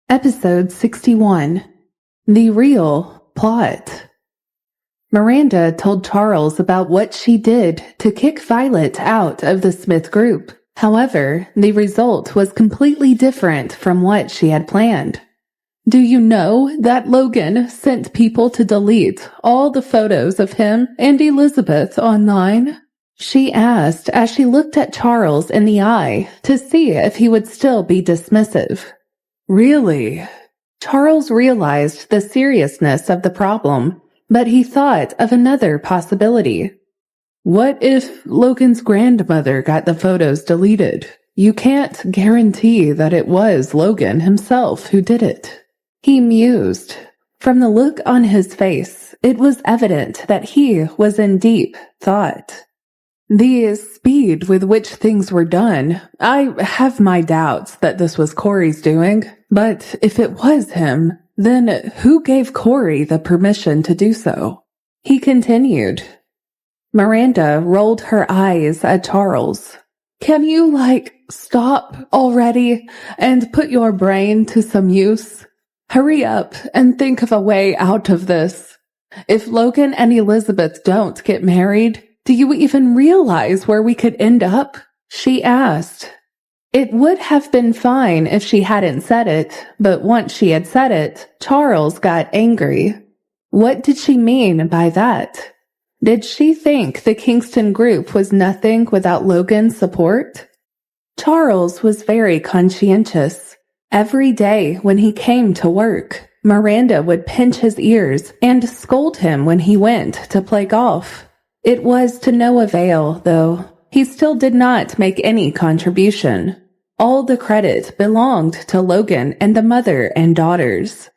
Episode 61. The Real Plot. Miranda told Charles about what she did to kick Violet out of the Smith group. However, the result was completely different from what she had planned. Do you know that Logan sent people to delete all the photos of him and Elizabeth online? She asked as she looked at Charles in the eye to see if he would still be dismissive. Really? Charles realized the seriousness of the problem, but he thought of another possibility. What if Logan's grandmother got the photos deleted? You can't guarantee that it was Logan himself who did it. He mused. From the look on his face, it was evident that he was in deep thought. The speed with which things were done, I have my doubts that this was Corey's doing, but if it was him, then who gave Corey the permission to do so? He continued. Miranda rolled her eyes at Charles. Can you, stop already and put your brain to some use? Hurry up and think of a way out of this. If Logan and Elizabeth don't get married, do you even realize where we could end up? She asked. It would have been fine if she hadn't said it, but once she had said it, Charles got angry. What did she mean by that? Did she think the Kingston group was nothing without Logan's support? Charles was very conscientious. Every day when he came to work, Miranda would pinch his ears and scold him when he went to play golf. It was to no avail, though. He still did not make any contribution. All the credit belonged to Logan and the mother and daughters.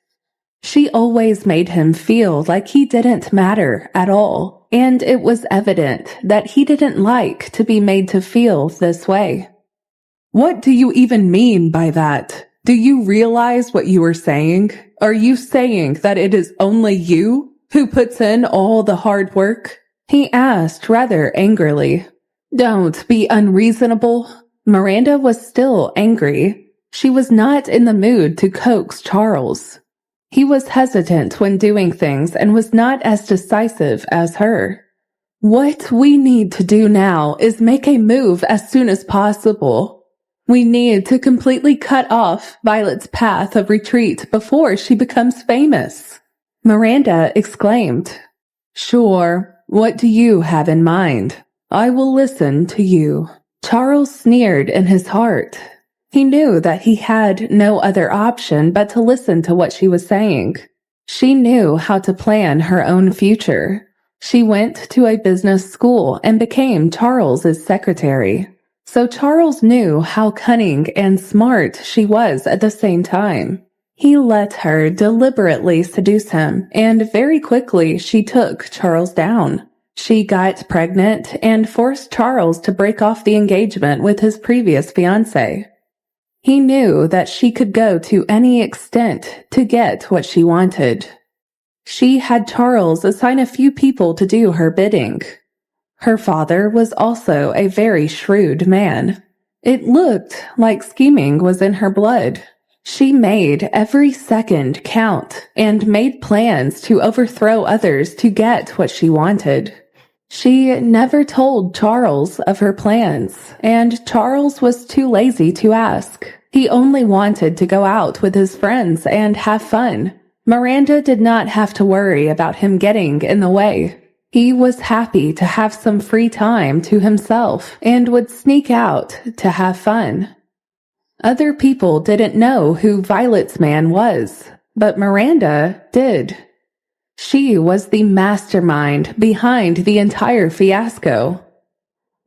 She always made him feel like he didn't matter at all, and it was evident that he didn't like to be made to feel this way. What do you even mean by that? Do you realize what you are saying? Are you saying that it is only you who puts in all the hard work? He asked rather angrily. Don't be unreasonable. Miranda was still angry. She was not in the mood to coax Charles. He was hesitant when doing things and was not as decisive as her. What we need to do now is make a move as soon as possible. We need to completely cut off Violet's path of retreat before she becomes famous. Miranda exclaimed. Sure. What do you have in mind? I will listen to you. Charles sneered in his heart. He knew that he had no other option but to listen to what she was saying. She knew how to plan her own future. She went to a business school and became Charles's secretary. So Charles knew how cunning and smart she was at the same time. He let her deliberately seduce him, and very quickly she took Charles down. She got pregnant and forced Charles to break off the engagement with his previous fiancée. He knew that she could go to any extent to get what she wanted. She had Charles assign a few people to do her bidding. Her father was also a very shrewd man. It looked like scheming was in her blood. She made every second count and made plans to overthrow others to get what she wanted. She never told Charles of her plans, and Charles was too lazy to ask. He only wanted to go out with his friends and have fun. Miranda did not have to worry about him getting in the way. He was happy to have some free time to himself and would sneak out to have fun. Other people didn't know who Violet's man was, but Miranda did. She was the mastermind behind the entire fiasco.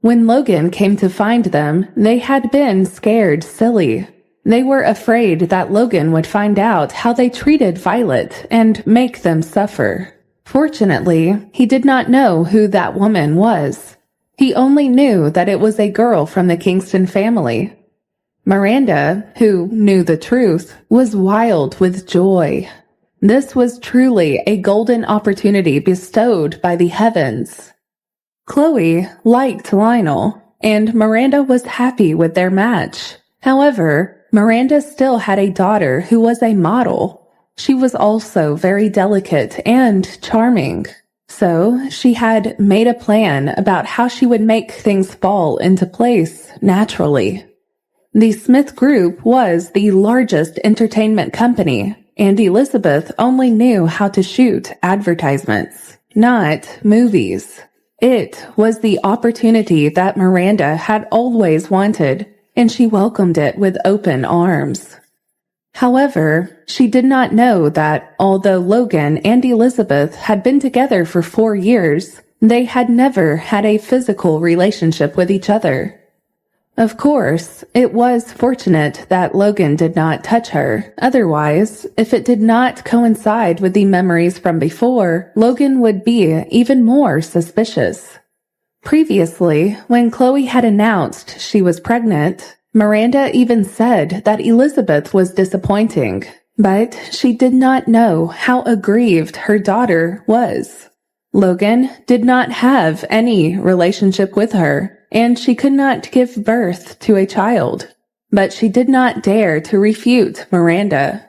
When Logan came to find them, they had been scared silly. They were afraid that Logan would find out how they treated Violet and make them suffer. Fortunately, he did not know who that woman was. He only knew that it was a girl from the Kingston family. Miranda, who knew the truth, was wild with joy. This was truly a golden opportunity bestowed by the heavens. Chloe liked Lionel, and Miranda was happy with their match. However, Miranda still had a daughter who was a model. She was also very delicate and charming. So she had made a plan about how she would make things fall into place naturally. The Smith Group was the largest entertainment company, and Elizabeth only knew how to shoot advertisements, not movies. It was the opportunity that Miranda had always wanted, and she welcomed it with open arms. However, she did not know that although Logan and Elizabeth had been together for 4 years, they had never had a physical relationship with each other. Of course, it was fortunate that Logan did not touch her. Otherwise, if it did not coincide with the memories from before, Logan would be even more suspicious. Previously, when Chloe had announced she was pregnant, Miranda even said that Elizabeth was disappointing, but she did not know how aggrieved her daughter was. Logan did not have any relationship with her, and she could not give birth to a child, but she did not dare to refute Miranda.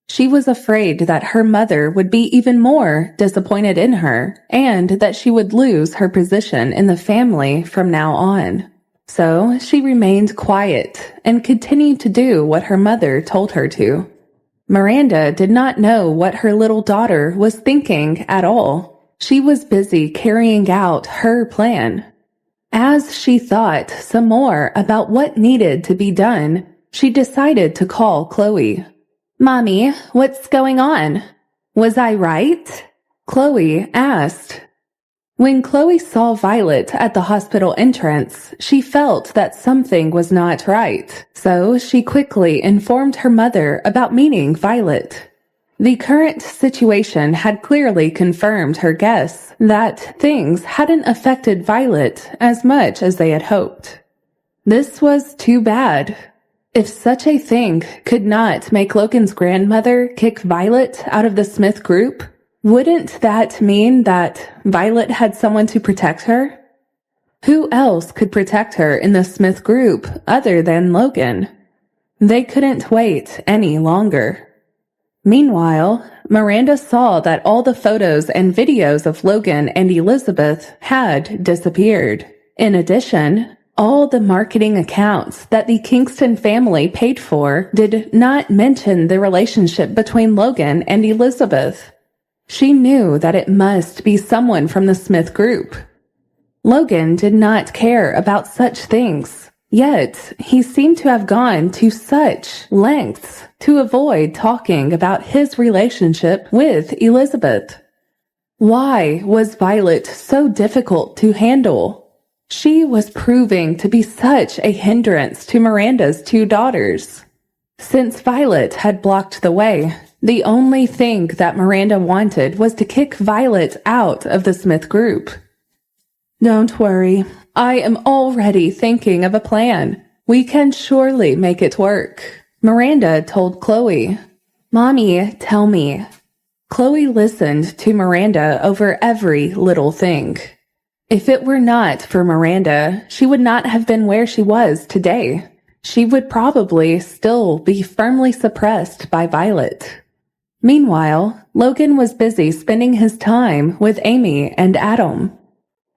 She was afraid that her mother would be even more disappointed in her, and that she would lose her position in the family from now on. So she remained quiet and continued to do what her mother told her to. Miranda did not know what her little daughter was thinking at all. She was busy carrying out her plan. As she thought some more about what needed to be done, she decided to call Chloe. "Mommy, what's going on? Was I right?" Chloe asked. When Chloe saw Violet at the hospital entrance, she felt that something was not right, so she quickly informed her mother about meeting Violet. The current situation had clearly confirmed her guess that things hadn't affected Violet as much as they had hoped. This was too bad. If such a thing could not make Logan's grandmother kick Violet out of the Smith Group, wouldn't that mean that Violet had someone to protect her? Who else could protect her in the Smith Group other than Logan? They couldn't wait any longer. Meanwhile, Miranda saw that all the photos and videos of Logan and Elizabeth had disappeared. In addition, all the marketing accounts that the Kingston family paid for did not mention the relationship between Logan and Elizabeth. She knew that it must be someone from the Smith Group. Logan did not care about such things, yet he seemed to have gone to such lengths to avoid talking about his relationship with Elizabeth. Why was Violet so difficult to handle? She was proving to be such a hindrance to Miranda's 2 daughters. Since Violet had blocked the way, the only thing that Miranda wanted was to kick Violet out of the Smith Group. "Don't worry, I am already thinking of a plan. We can surely make it work," Miranda told Chloe. "Mommy, tell me." Chloe listened to Miranda over every little thing. If it were not for Miranda, she would not have been where she was today. She would probably still be firmly suppressed by Violet. Meanwhile, Logan was busy spending his time with Amy and Adam.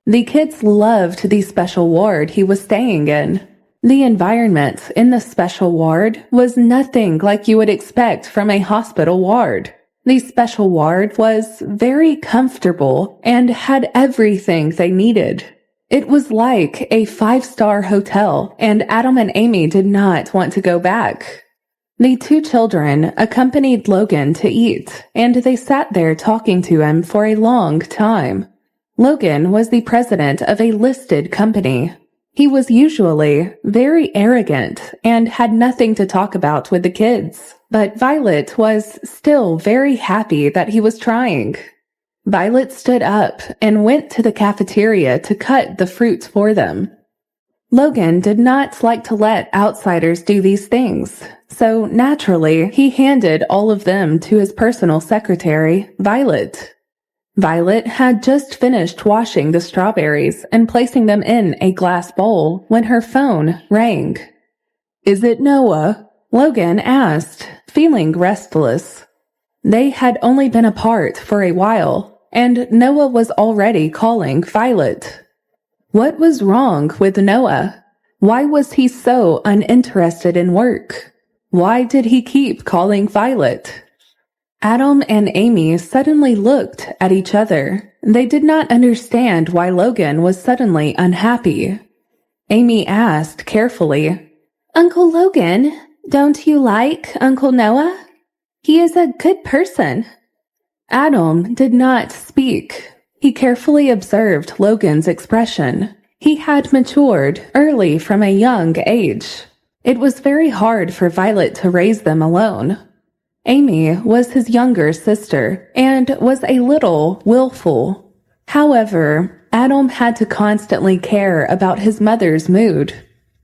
The kids loved the special ward he was staying in. The environment in the special ward was nothing like you would expect from a hospital ward. The special ward was very comfortable and had everything they needed. It was like a 5-star hotel, and Adam and Amy did not want to go back. The 2 children accompanied Logan to eat, and they sat there talking to him for a long time. Logan was the president of a listed company. He was usually very arrogant and had nothing to talk about with the kids, but Violet was still very happy that he was trying. Violet stood up and went to the cafeteria to cut the fruits for them. Logan did not like to let outsiders do these things, so naturally he handed all of them to his personal secretary, Violet. Violet had just finished washing the strawberries and placing them in a glass bowl when her phone rang. "Is it Noah?" Logan asked, feeling restless. They had only been apart for a while, and Noah was already calling Violet. What was wrong with Noah? Why was he so uninterested in work? Why did he keep calling Violet? Adam and Amy suddenly looked at each other. They did not understand why Logan was suddenly unhappy. Amy asked carefully, "Uncle Logan, don't you like Uncle Noah? He is a good person." Adam did not speak. He carefully observed Logan's expression. He had matured early from a young age. It was very hard for Violet to raise them alone. Amy was his younger sister and was a little willful. However, Adam had to constantly care about his mother's mood.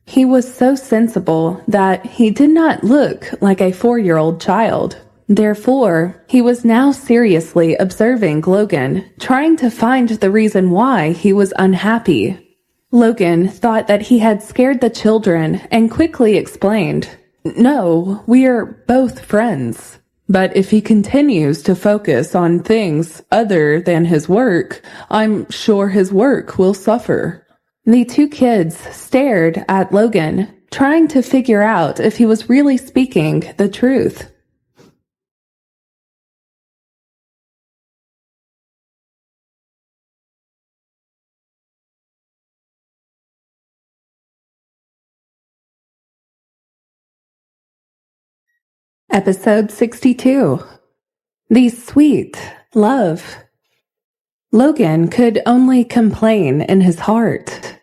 He was so sensible that he did not look like a 4-year-old child. Therefore, he was now seriously observing Logan, trying to find the reason why he was unhappy. Logan thought that he had scared the children and quickly explained, "No, we're both friends. But if he continues to focus on things other than his work, I'm sure his work will suffer." The two kids stared at Logan, trying to figure out if he was really speaking the truth. Episode 62. The Sweet Love. Logan could only complain in his heart.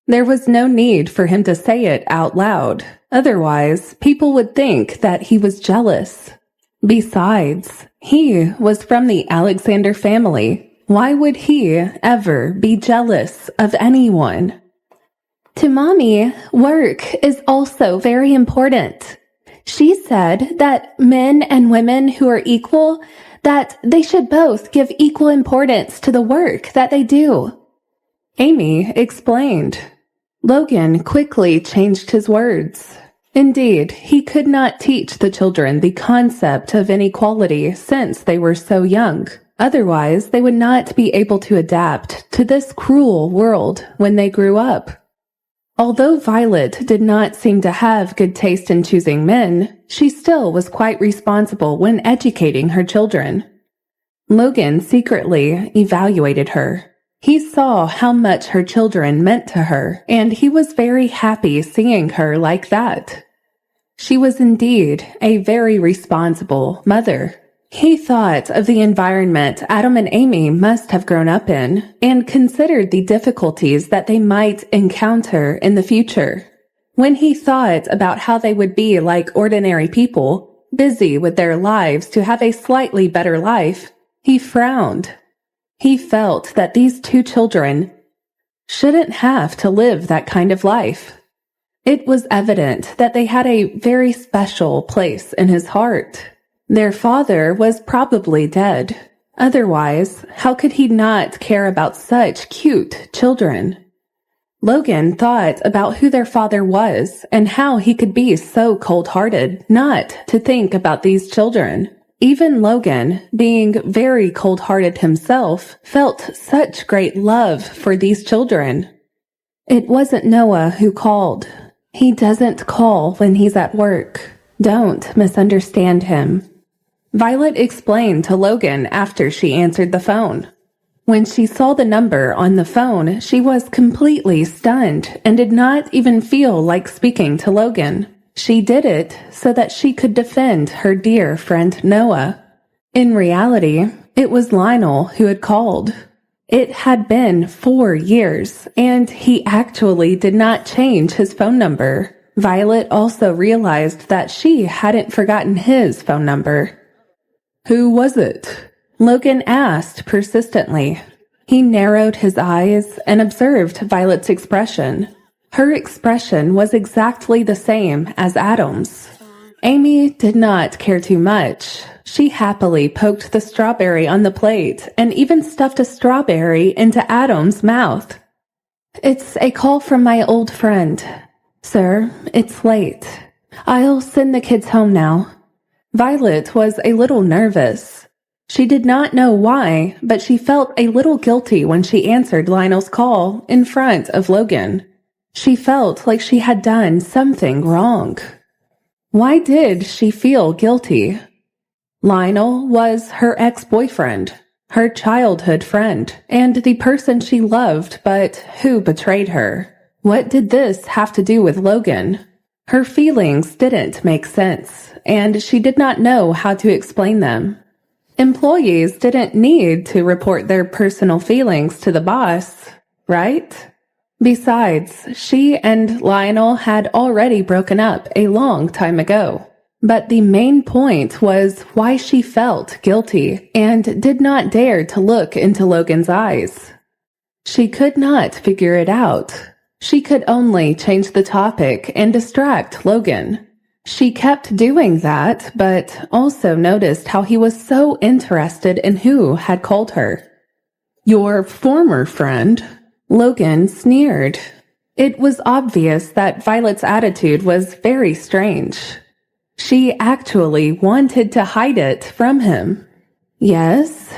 There was no need for him to say it out loud. Otherwise, people would think that he was jealous. Besides, he was from the Alexander family. Why would he ever be jealous of anyone? To Mommy, work is also very important. She said that men and women who are equal, that they should both give equal importance to the work that they do. Amy explained. Logan quickly changed his words. Indeed, he could not teach the children the concept of inequality since they were so young. Otherwise, they would not be able to adapt to this cruel world when they grew up. Although Violet did not seem to have good taste in choosing men, she still was quite responsible when educating her children. Logan secretly evaluated her. He saw how much her children meant to her, and he was very happy seeing her like that. She was indeed a very responsible mother. He thought of the environment Adam and Amy must have grown up in and considered the difficulties that they might encounter in the future. When he thought about how they would be like ordinary people, busy with their lives to have a slightly better life, he frowned. He felt that these two children shouldn't have to live that kind of life. It was evident that they had a very special place in his heart. Their father was probably dead. Otherwise, how could he not care about such cute children? Logan thought about who their father was and how he could be so cold-hearted not to think about these children. Even Logan, being very cold-hearted himself, felt such great love for these children. It wasn't Noah who called. He doesn't call when he's at work. Don't misunderstand him. Violet explained to Logan after she answered the phone. When she saw the number on the phone, she was completely stunned and did not even feel like speaking to Logan. She did it so that she could defend her dear friend Noah. In reality, it was Lionel who had called. It had been 4 years, and he actually did not change his phone number. Violet also realized that she hadn't forgotten his phone number. "Who was it?" Logan asked persistently. He narrowed his eyes and observed Violet's expression. Her expression was exactly the same as Adam's. Amy did not care too much. She happily poked the strawberry on the plate and even stuffed a strawberry into Adam's mouth. "It's a call from my old friend. Sir, it's late. I'll send the kids home now. Violet was a little nervous. She did not know why, but she felt a little guilty when she answered Lionel's call in front of Logan. She felt like she had done something wrong. Why did she feel guilty? Lionel was her ex-boyfriend, her childhood friend, and the person she loved but who betrayed her. What did this have to do with Logan? Her feelings didn't make sense, and she did not know how to explain them. Employees didn't need to report their personal feelings to the boss, right? Besides, she and Lionel had already broken up a long time ago. But the main point was why she felt guilty and did not dare to look into Logan's eyes. She could not figure it out. She could only change the topic and distract Logan. She kept doing that, but also noticed how he was so interested in who had called her. Your former friend? Logan sneered. It was obvious that Violet's attitude was very strange. She actually wanted to hide it from him. Yes?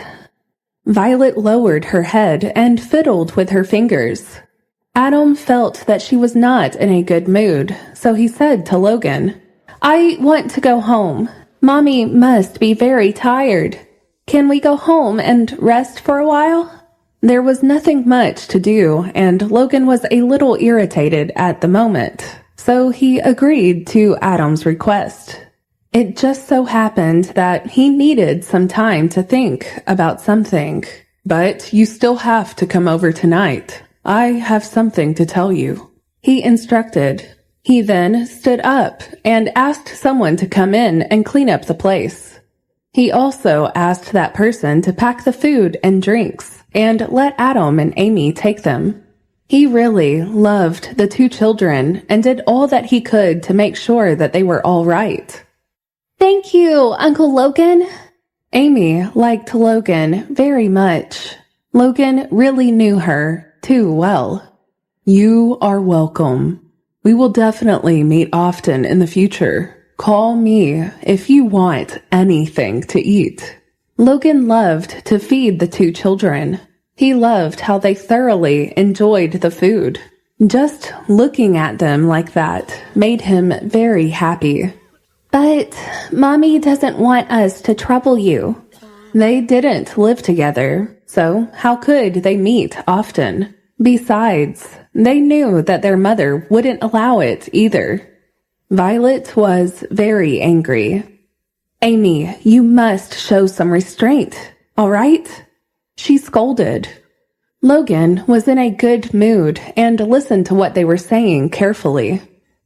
Violet lowered her head and fiddled with her fingers. Adam felt that she was not in a good mood, so he said to Logan, I want to go home. Mommy must be very tired. Can we go home and rest for a while? There was nothing much to do, and Logan was a little irritated at the moment, so he agreed to Adam's request. It just so happened that he needed some time to think about something. But you still have to come over tonight. I have something to tell you, he instructed. He then stood up and asked someone to come in and clean up the place. He also asked that person to pack the food and drinks and let Adam and Amy take them. He really loved the two children and did all that he could to make sure that they were all right. Thank you, Uncle Logan. Amy liked Logan very much. Logan really knew her too well. You are welcome. We will definitely meet often in the future. Call me if you want anything to eat. Logan loved to feed the two children. He loved how they thoroughly enjoyed the food. Just looking at them like that made him very happy. But Mommy doesn't want us to trouble you. They didn't live together, so how could they meet often? Besides, they knew that their mother wouldn't allow it either. Violet was very angry. Amy, you must show some restraint, all right? She scolded. Logan was in a good mood and listened to what they were saying carefully.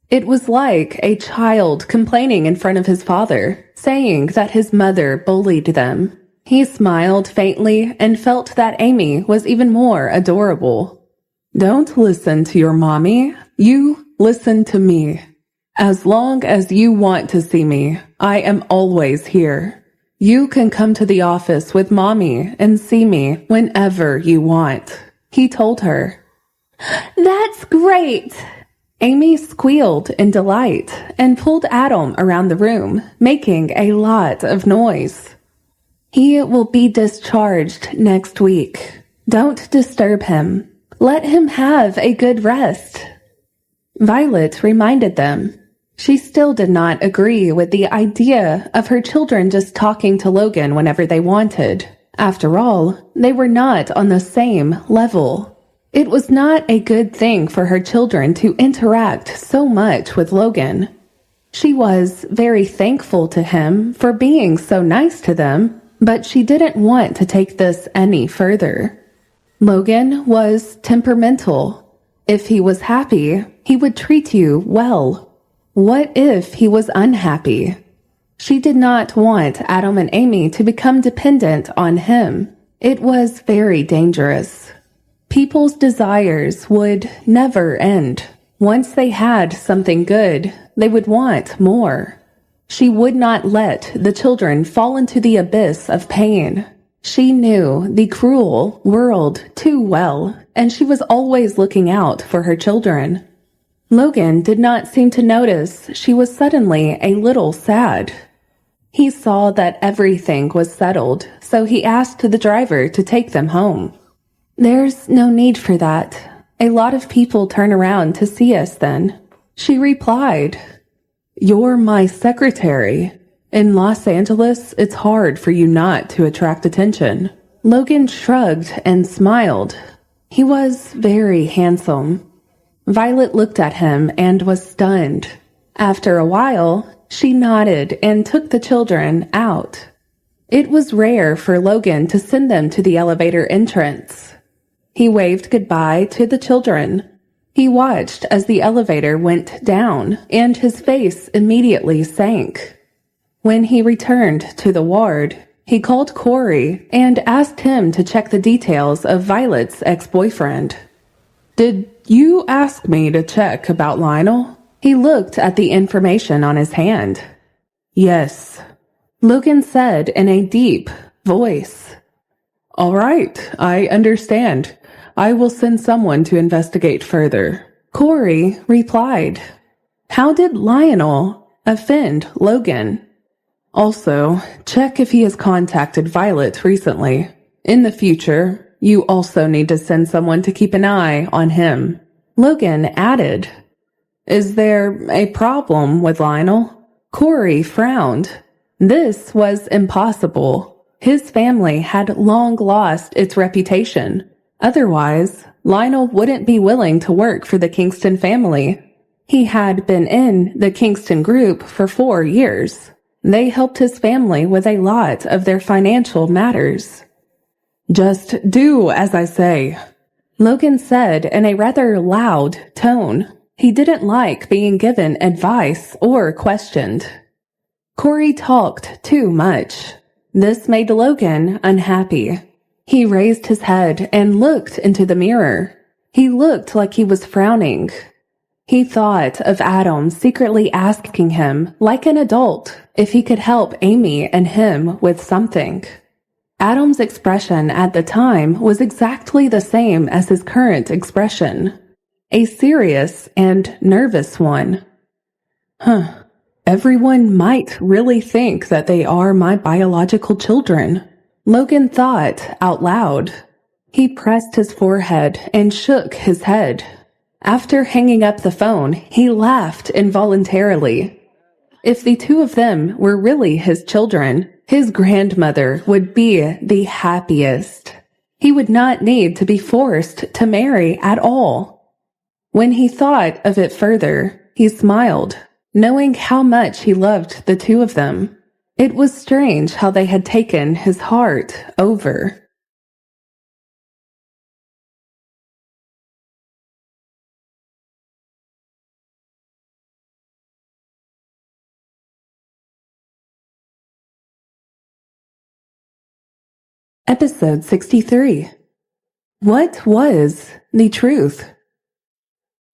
It was like a child complaining in front of his father, saying that his mother bullied them. He smiled faintly and felt that Amy was even more adorable. Don't listen to your mommy. You listen to me. As long as you want to see me, I am always here. You can come to the office with Mommy and see me whenever you want, he told her. That's great! Amy squealed in delight and pulled Adam around the room, making a lot of noise. He will be discharged next week. Don't disturb him. Let him have a good rest. Violet reminded them. She still did not agree with the idea of her children just talking to Logan whenever they wanted. After all, they were not on the same level. It was not a good thing for her children to interact so much with Logan. She was very thankful to him for being so nice to them, but she didn't want to take this any further. Logan was temperamental. If he was happy, he would treat you well. What if he was unhappy? She did not want Adam and Amy to become dependent on him. It was very dangerous. People's desires would never end. Once they had something good, they would want more. She would not let the children fall into the abyss of pain. She knew the cruel world too well, and she was always looking out for her children. Logan did not seem to notice she was suddenly a little sad. He saw that everything was settled, so he asked the driver to take them home. "There's no need for that. A lot of people turn around to see us then," she replied. "You're my secretary. In Los Angeles, it's hard for you not to attract attention." Logan shrugged and smiled. He was very handsome. Violet looked at him and was stunned. After a while, she nodded and took the children out. It was rare for Logan to send them to the elevator entrance. He waved goodbye to the children. He watched as the elevator went down, and his face immediately sank. When he returned to the ward, he called Corey and asked him to check the details of Violet's ex-boyfriend. "Did you ask me to check about Lionel?" He looked at the information on his hand. "Yes," Logan said in a deep voice. "All right, I understand. I will send someone to investigate further," Corey replied. How did Lionel offend Logan? Also, check if he has contacted Violet recently. In the future, you also need to send someone to keep an eye on him. Logan added, "Is there a problem with Lionel?" Corey frowned. This was impossible. His family had long lost its reputation. Otherwise, Lionel wouldn't be willing to work for the Kingston family. He had been in the Kingston group for 4 years. They helped his family with a lot of their financial matters. "Just do as I say," Logan said in a rather loud tone. He didn't like being given advice or questioned. Corey talked too much. This made Logan unhappy. He raised his head and looked into the mirror. He looked like he was frowning. He thought of Adam secretly asking him, like an adult, if he could help Amy and him with something. Adam's expression at the time was exactly the same as his current expression. A serious and nervous one. Everyone might really think that they are my biological children, Logan thought out loud. He pressed his forehead and shook his head. After hanging up the phone, he laughed involuntarily. If the two of them were really his children, his grandmother would be the happiest. He would not need to be forced to marry at all. When he thought of it further, he smiled, knowing how much he loved the two of them. It was strange how they had taken his heart over. Episode 63. What was the truth?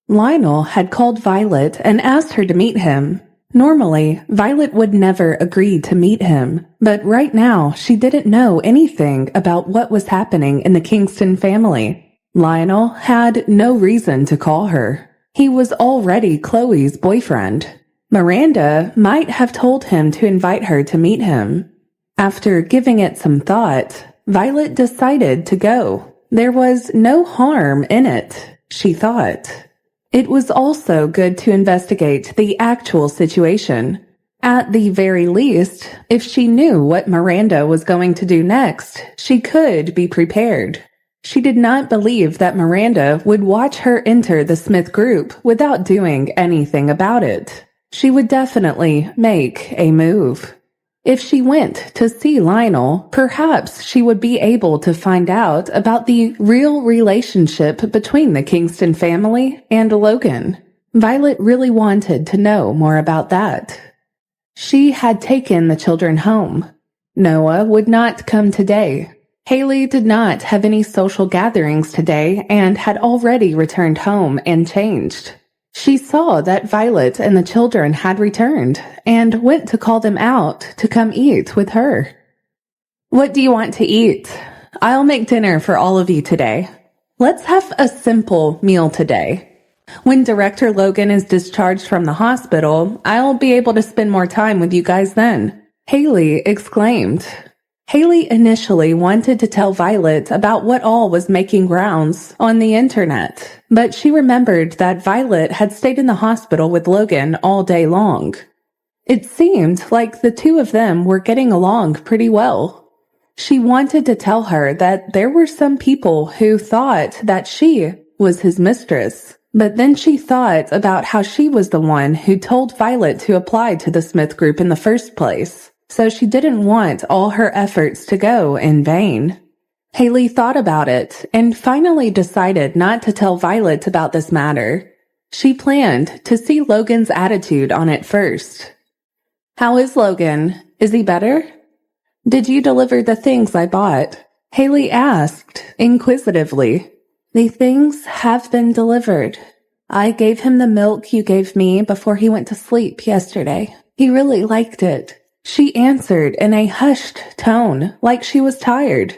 Lionel had called Violet and asked her to meet him. Normally, Violet would never agree to meet him, but right now she didn't know anything about what was happening in the Kingston family. Lionel had no reason to call her. He was already Chloe's boyfriend. Miranda might have told him to invite her to meet him. After giving it some thought, Violet decided to go. There was no harm in it, she thought. It was also good to investigate the actual situation. At the very least, if she knew what Miranda was going to do next, she could be prepared. She did not believe that Miranda would watch her enter the Smith group without doing anything about it. She would definitely make a move. If she went to see Lionel, perhaps she would be able to find out about the real relationship between the Kingston family and Logan. Violet really wanted to know more about that. She had taken the children home. Noah would not come today. Haley did not have any social gatherings today and had already returned home and changed. She saw that Violet and the children had returned and went to call them out to come eat with her. "What do you want to eat? I'll make dinner for all of you today. Let's have a simple meal today." When Director Logan is discharged from the hospital, I'll be able to spend more time with you guys then," Haley exclaimed. Haley initially wanted to tell Violet about what all was making rounds on the internet, but she remembered that Violet had stayed in the hospital with Logan all day long. It seemed like the two of them were getting along pretty well. She wanted to tell her that there were some people who thought that she was his mistress, but then she thought about how she was the one who told Violet to apply to the Smith Group in the first place. So she didn't want all her efforts to go in vain. Haley thought about it and finally decided not to tell Violet about this matter. She planned to see Logan's attitude on it first. "How is Logan? Is he better? Did you deliver the things I bought?" Haley asked inquisitively. "The things have been delivered. I gave him the milk you gave me before he went to sleep yesterday. He really liked it," she answered in a hushed tone, like she was tired.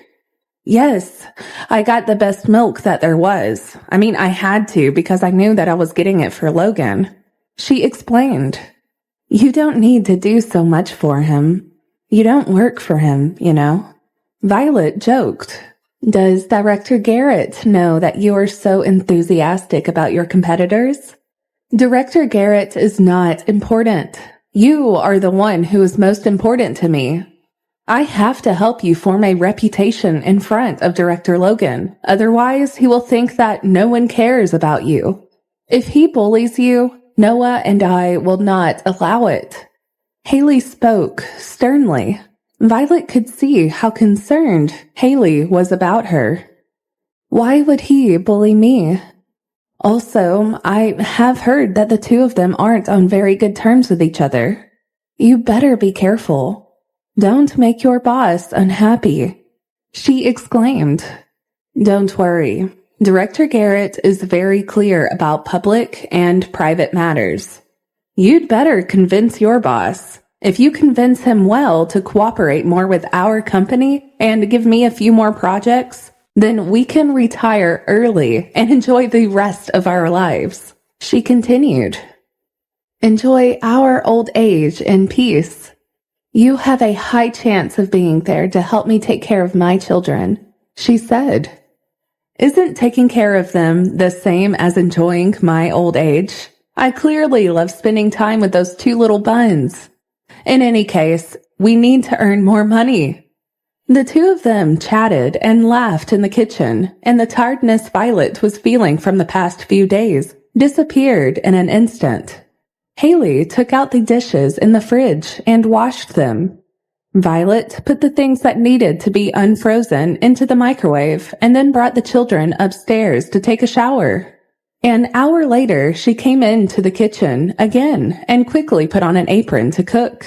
"Yes, I got the best milk that there was. I mean, I had to because I knew that I was getting it for Logan," she explained. "You don't need to do so much for him. You don't work for him, you know," Violet joked. "Does Director Garrett know that you are so enthusiastic about your competitors?" "Director Garrett is not important. You are the one who is most important to me. I have to help you form a reputation in front of Director Logan. Otherwise, he will think that no one cares about you. If he bullies you, Noah and I will not allow it." Haley spoke sternly. Violet could see how concerned Haley was about her. "Why would he bully me? Also, I have heard that the two of them aren't on very good terms with each other. You better be careful. Don't make your boss unhappy," she exclaimed. "Don't worry. Director Garrett is very clear about public and private matters. You'd better convince your boss. If you convince him well to cooperate more with our company and give me a few more projects, then we can retire early and enjoy the rest of our lives," she continued. "Enjoy our old age in peace. You have a high chance of being there to help me take care of my children," she said. "Isn't taking care of them the same as enjoying my old age? I clearly love spending time with those two little buns. In any case, we need to earn more money." The two of them chatted and laughed in the kitchen, and the tiredness Violet was feeling from the past few days disappeared in an instant. Haley took out the dishes in the fridge and washed them. Violet put the things that needed to be unfrozen into the microwave and then brought the children upstairs to take a shower. An hour later, she came into the kitchen again and quickly put on an apron to cook.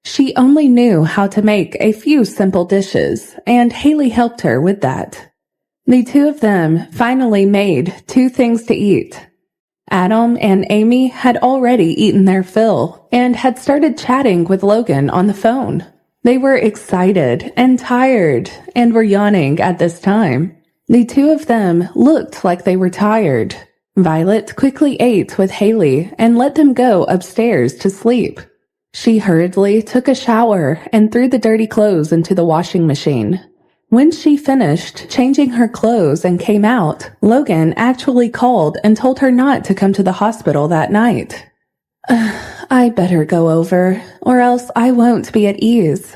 She only knew how to make a few simple dishes, and Haley helped her with that. The two of them finally made 2 things to eat. Adam and Amy had already eaten their fill and had started chatting with Logan on the phone. They were excited and tired and were yawning at this time. The two of them looked like they were tired. Violet quickly ate with Haley and let them go upstairs to sleep. She hurriedly took a shower and threw the dirty clothes into the washing machine. When she finished changing her clothes and came out, Logan actually called and told her not to come to the hospital that night. "I better go over, or else I won't be at ease,"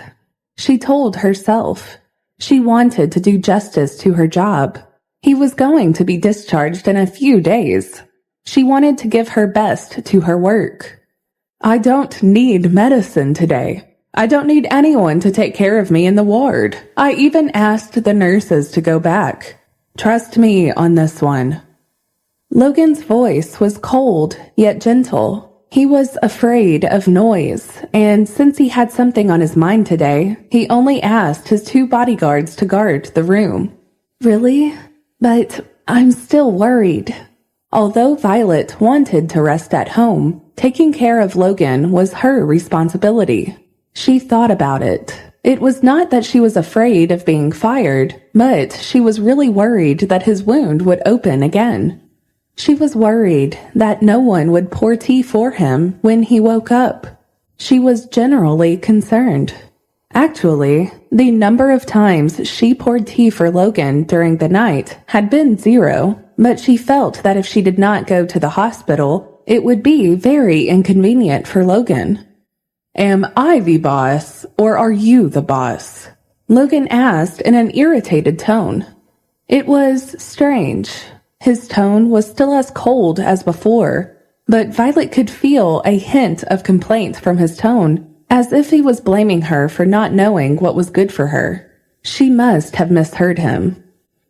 she told herself. She wanted to do justice to her job. He was going to be discharged in a few days. She wanted to give her best to her work. "I don't need medicine today. I don't need anyone to take care of me in the ward. I even asked the nurses to go back. Trust me on this one." Logan's voice was cold yet gentle. He was afraid of noise, and since he had something on his mind today, he only asked his 2 bodyguards to guard the room. "Really? But I'm still worried." Although Violet wanted to rest at home, taking care of Logan was her responsibility. She thought about it. It was not that she was afraid of being fired, but she was really worried that his wound would open again. She was worried that no one would pour tea for him when he woke up. She was generally concerned. Actually, the number of times she poured tea for Logan during the night had been 0, but she felt that if she did not go to the hospital, it would be very inconvenient for Logan. "Am I the boss, or are you the boss?" Logan asked in an irritated tone. It was strange. His tone was still as cold as before, but Violet could feel a hint of complaint from his tone, as if he was blaming her for not knowing what was good for her. She must have misheard him.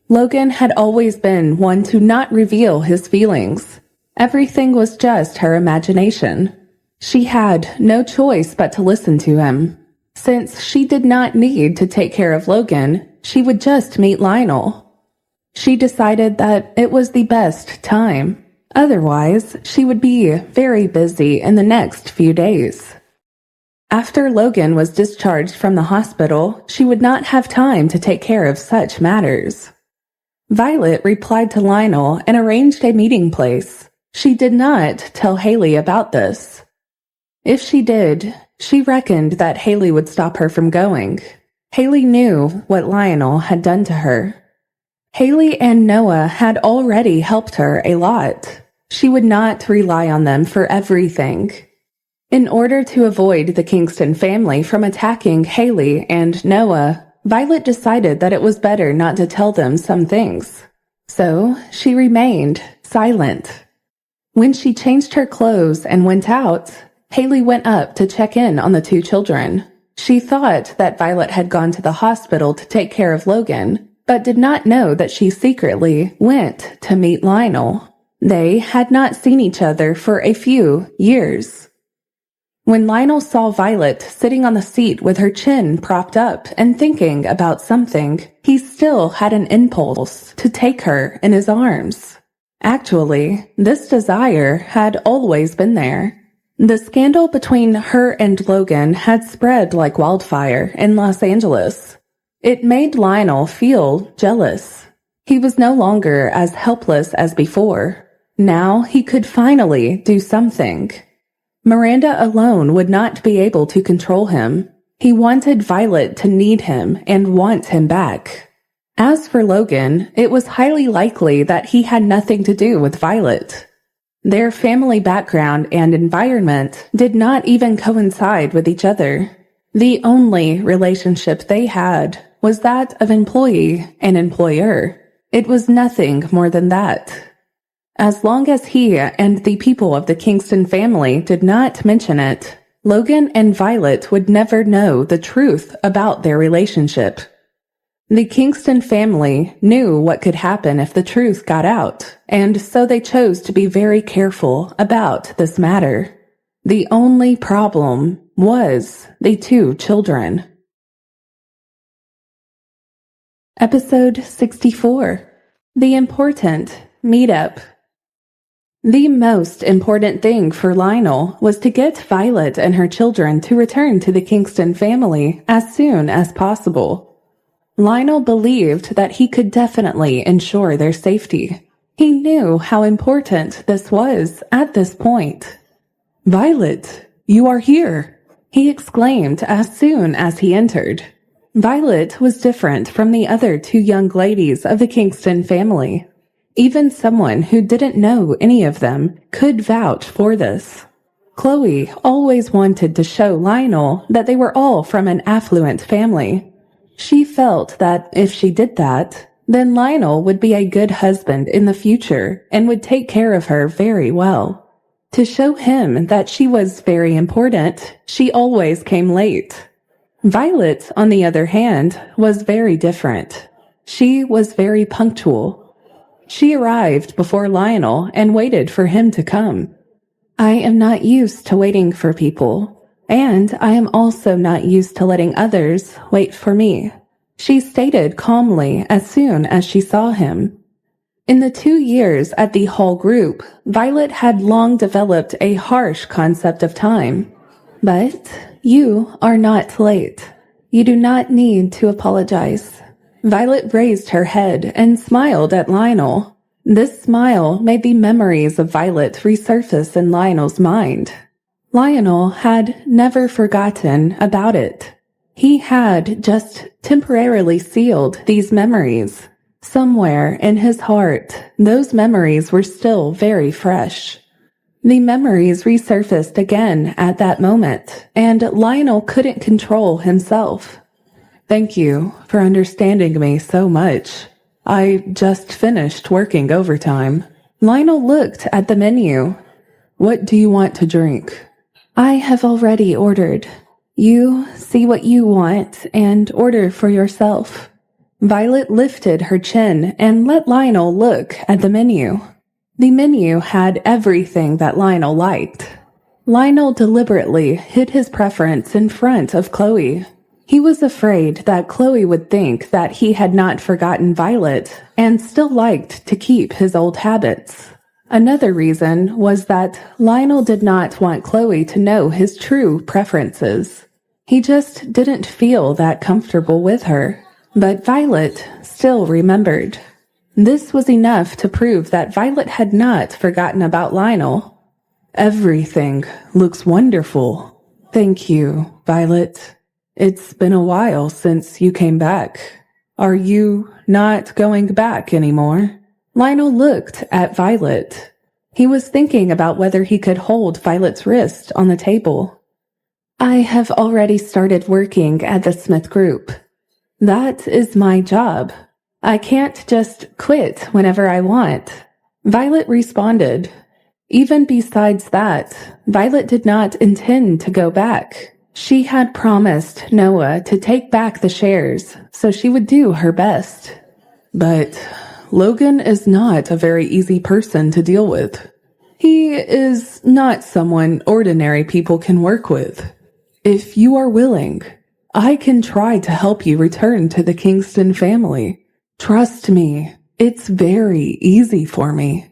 Logan had always been one to not reveal his feelings. Everything was just her imagination. She had no choice but to listen to him. Since she did not need to take care of Logan, she would just meet Lionel. She decided that it was the best time. Otherwise, she would be very busy in the next few days. After Logan was discharged from the hospital, she would not have time to take care of such matters. Violet replied to Lionel and arranged a meeting place. She did not tell Haley about this. If she did, she reckoned that Haley would stop her from going. Haley knew what Lionel had done to her. Haley and Noah had already helped her a lot. She would not rely on them for everything. In order to avoid the Kingston family from attacking Haley and Noah, Violet decided that it was better not to tell them some things. So she remained silent. When she changed her clothes and went out, Haley went up to check in on the 2 children. She thought that Violet had gone to the hospital to take care of Logan, but did not know that she secretly went to meet Lionel. They had not seen each other for a few years. When Lionel saw Violet sitting on the seat with her chin propped up and thinking about something, he still had an impulse to take her in his arms. Actually, this desire had always been there. The scandal between her and Logan had spread like wildfire in Los Angeles. It made Lionel feel jealous. He was no longer as helpless as before. Now he could finally do something. Miranda alone would not be able to control him. He wanted Violet to need him and want him back. As for Logan, it was highly likely that he had nothing to do with Violet. Their family background and environment did not even coincide with each other. The only relationship they had was that of employee and employer. It was nothing more than that. As long as he and the people of the Kingston family did not mention it, Logan and Violet would never know the truth about their relationship. The Kingston family knew what could happen if the truth got out, and so they chose to be very careful about this matter. The only problem was the 2 children. Episode 64. The Important Meetup. The most important thing for Lionel was to get Violet and her children to return to the Kingston family as soon as possible. Lionel believed that he could definitely ensure their safety. He knew how important this was at this point. "Violet, you are here!" he exclaimed as soon as he entered. Violet was different from the other 2 young ladies of the Kingston family. Even someone who didn't know any of them could vouch for this. Chloe always wanted to show Lionel that they were all from an affluent family. She felt that if she did that, then Lionel would be a good husband in the future and would take care of her very well. To show him that she was very important, she always came late. Violet, on the other hand, was very different. She was very punctual. She arrived before Lionel and waited for him to come. "I am not used to waiting for people. And I am also not used to letting others wait for me," she stated calmly as soon as she saw him. In the 2 years at the Hall group, Violet had long developed a harsh concept of time. "But you are not late. You do not need to apologize." Violet raised her head and smiled at Lionel. This smile made the memories of Violet resurface in Lionel's mind. Lionel had never forgotten about it. He had just temporarily sealed these memories. Somewhere in his heart, those memories were still very fresh. The memories resurfaced again at that moment, and Lionel couldn't control himself. "Thank you for understanding me so much. I just finished working overtime." Lionel looked at the menu. "What do you want to drink?" "I have already ordered. You see what you want and order for yourself." Violet lifted her chin and let Lionel look at the menu. The menu had everything that Lionel liked. Lionel deliberately hid his preference in front of Chloe. He was afraid that Chloe would think that he had not forgotten Violet and still liked to keep his old habits. Another reason was that Lionel did not want Chloe to know his true preferences. He just didn't feel that comfortable with her. But Violet still remembered. This was enough to prove that Violet had not forgotten about Lionel. "Everything looks wonderful." "Thank you, Violet. It's been a while since you came back. Are you not going back anymore?" Lionel looked at Violet. He was thinking about whether he could hold Violet's wrist on the table. "I have already started working at the Smith Group. That is my job. I can't just quit whenever I want." Violet responded. Even besides that, Violet did not intend to go back. She had promised Noah to take back the shares, so she would do her best. "But Logan is not a very easy person to deal with. He is not someone ordinary people can work with. If you are willing, I can try to help you return to the Kingston family. Trust me, it's very easy for me,"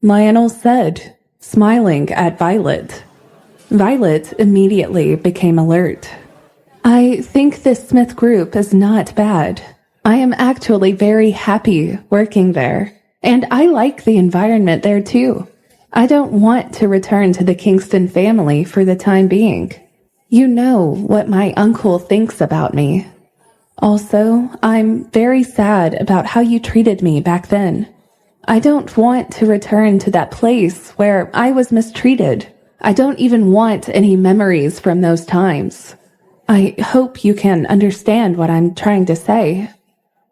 Lionel said, smiling at Violet. Violet immediately became alert. "I think this Smith Group is not bad. I am actually very happy working there, and I like the environment there too. I don't want to return to the Kingston family for the time being. You know what my uncle thinks about me. Also, I'm very sad about how you treated me back then. I don't want to return to that place where I was mistreated. I don't even want any memories from those times. I hope you can understand what I'm trying to say,"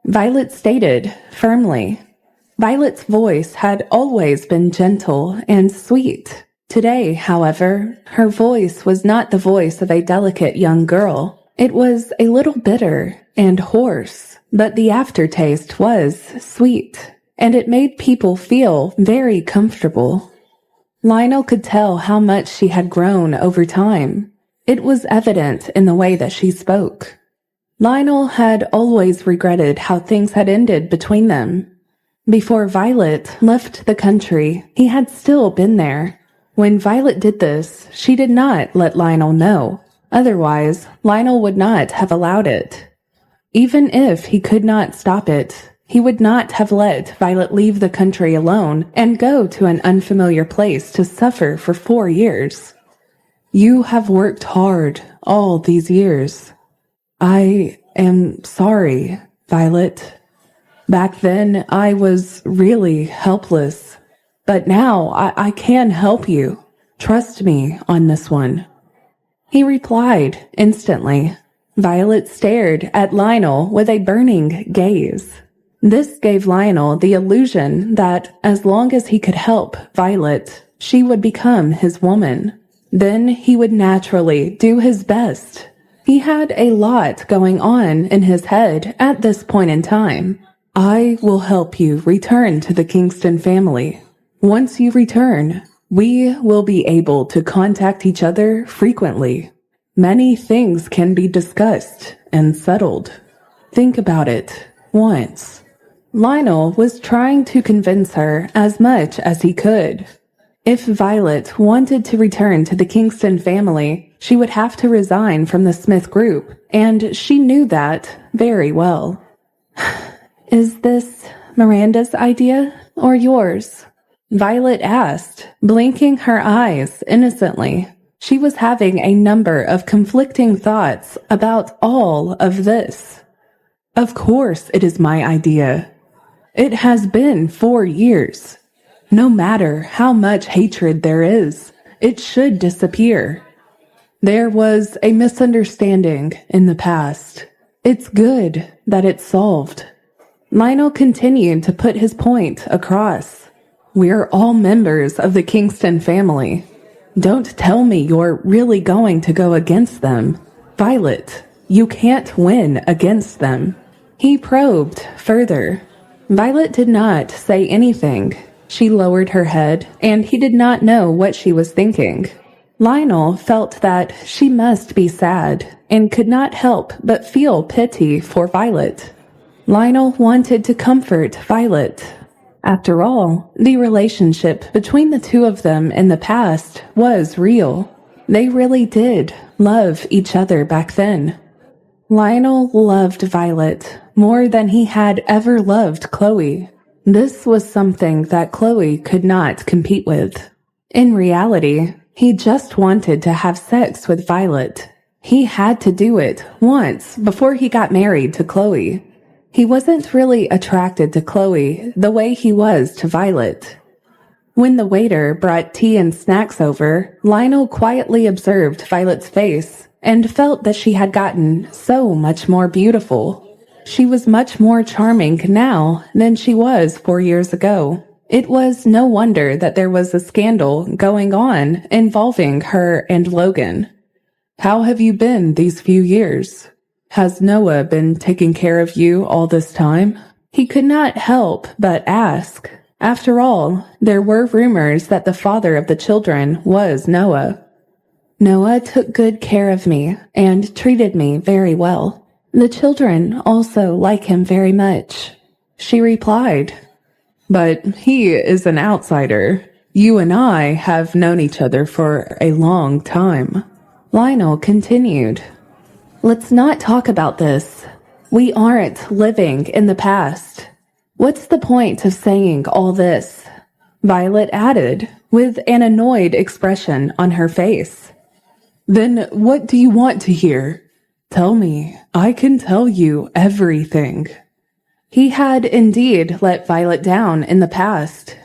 Violet stated firmly. Violet's voice had always been gentle and sweet. Today, however, her voice was not the voice of a delicate young girl. It was a little bitter and hoarse, but the aftertaste was sweet, and it made people feel very comfortable. Lionel could tell how much she had grown over time. It was evident in the way that she spoke. Lionel had always regretted how things had ended between them. Before Violet left the country, he had still been there. When Violet did this, she did not let Lionel know. Otherwise, Lionel would not have allowed it. Even if he could not stop it, he would not have let Violet leave the country alone and go to an unfamiliar place to suffer for 4 years. "You have worked hard all these years. I am sorry, Violet. Back then, I was really helpless. But now I can help you. Trust me on this one," he replied instantly. Violet stared at Lionel with a burning gaze. This gave Lionel the illusion that as long as he could help Violet, she would become his woman. Then he would naturally do his best. He had a lot going on in his head at this point in time. "I will help you return to the Kingston family. Once you return, we will be able to contact each other frequently. Many things can be discussed and settled. Think about it once." Lionel was trying to convince her as much as he could. If Violet wanted to return to the Kingston family, she would have to resign from the Smith Group, and she knew that very well. "Is this Miranda's idea?" or yours?" Violet asked, blinking her eyes innocently. She was having a number of conflicting thoughts about all of this. "Of course it is my idea. It has been 4 years. No matter how much hatred there is, it should disappear. There was a misunderstanding in the past. It's good that it's solved." Lionel continued to put his point across. "We're all members of the Kingston family. Don't tell me you're really going to go against them. Violet, you can't win against them." He probed further. Violet did not say anything. She lowered her head, and he did not know what she was thinking. Lionel felt that she must be sad, and could not help but feel pity for Violet. Lionel wanted to comfort Violet. After all, the relationship between the two of them in the past was real. They really did love each other back then. Lionel loved Violet more than he had ever loved Chloe. This was something that Chloe could not compete with. In reality, he just wanted to have sex with Violet. He had to do it once before he got married to Chloe. He wasn't really attracted to Chloe the way he was to Violet. When the waiter brought tea and snacks over, Lionel quietly observed Violet's face and felt that she had gotten so much more beautiful. She was much more charming now than she was 4 years ago. It was no wonder that there was a scandal going on involving her and Logan. "How have you been these few years? Has Noah been taking care of you all this time?" He could not help but ask. After all, there were rumors that the father of the children was Noah. "Noah took good care of me and treated me very well. The children also like him very much," she replied. "But he is an outsider. You and I have known each other for a long time," Lionel continued. "Let's not talk about this. We aren't living in the past. What's the point of saying all this?" Violet added, with an annoyed expression on her face. "Then what do you want to hear? Tell me. I can tell you everything." He had indeed let Violet down in the past.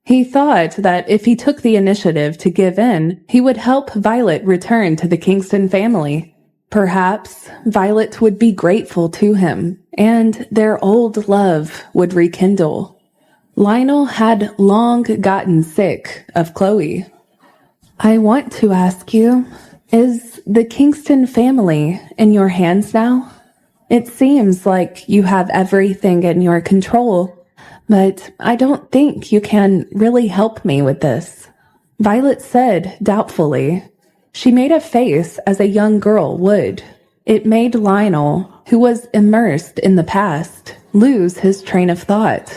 He thought that if he took the initiative to give in, he would help Violet return to the Kingston family. Perhaps Violet would be grateful to him, and their old love would rekindle. Lionel had long gotten sick of Chloe. "I want to ask you, is the Kingston family in your hands now? It seems like you have everything in your control, but I don't think you can really help me with this," Violet said doubtfully. She made a face as a young girl would. It made Lionel, who was immersed in the past, lose his train of thought.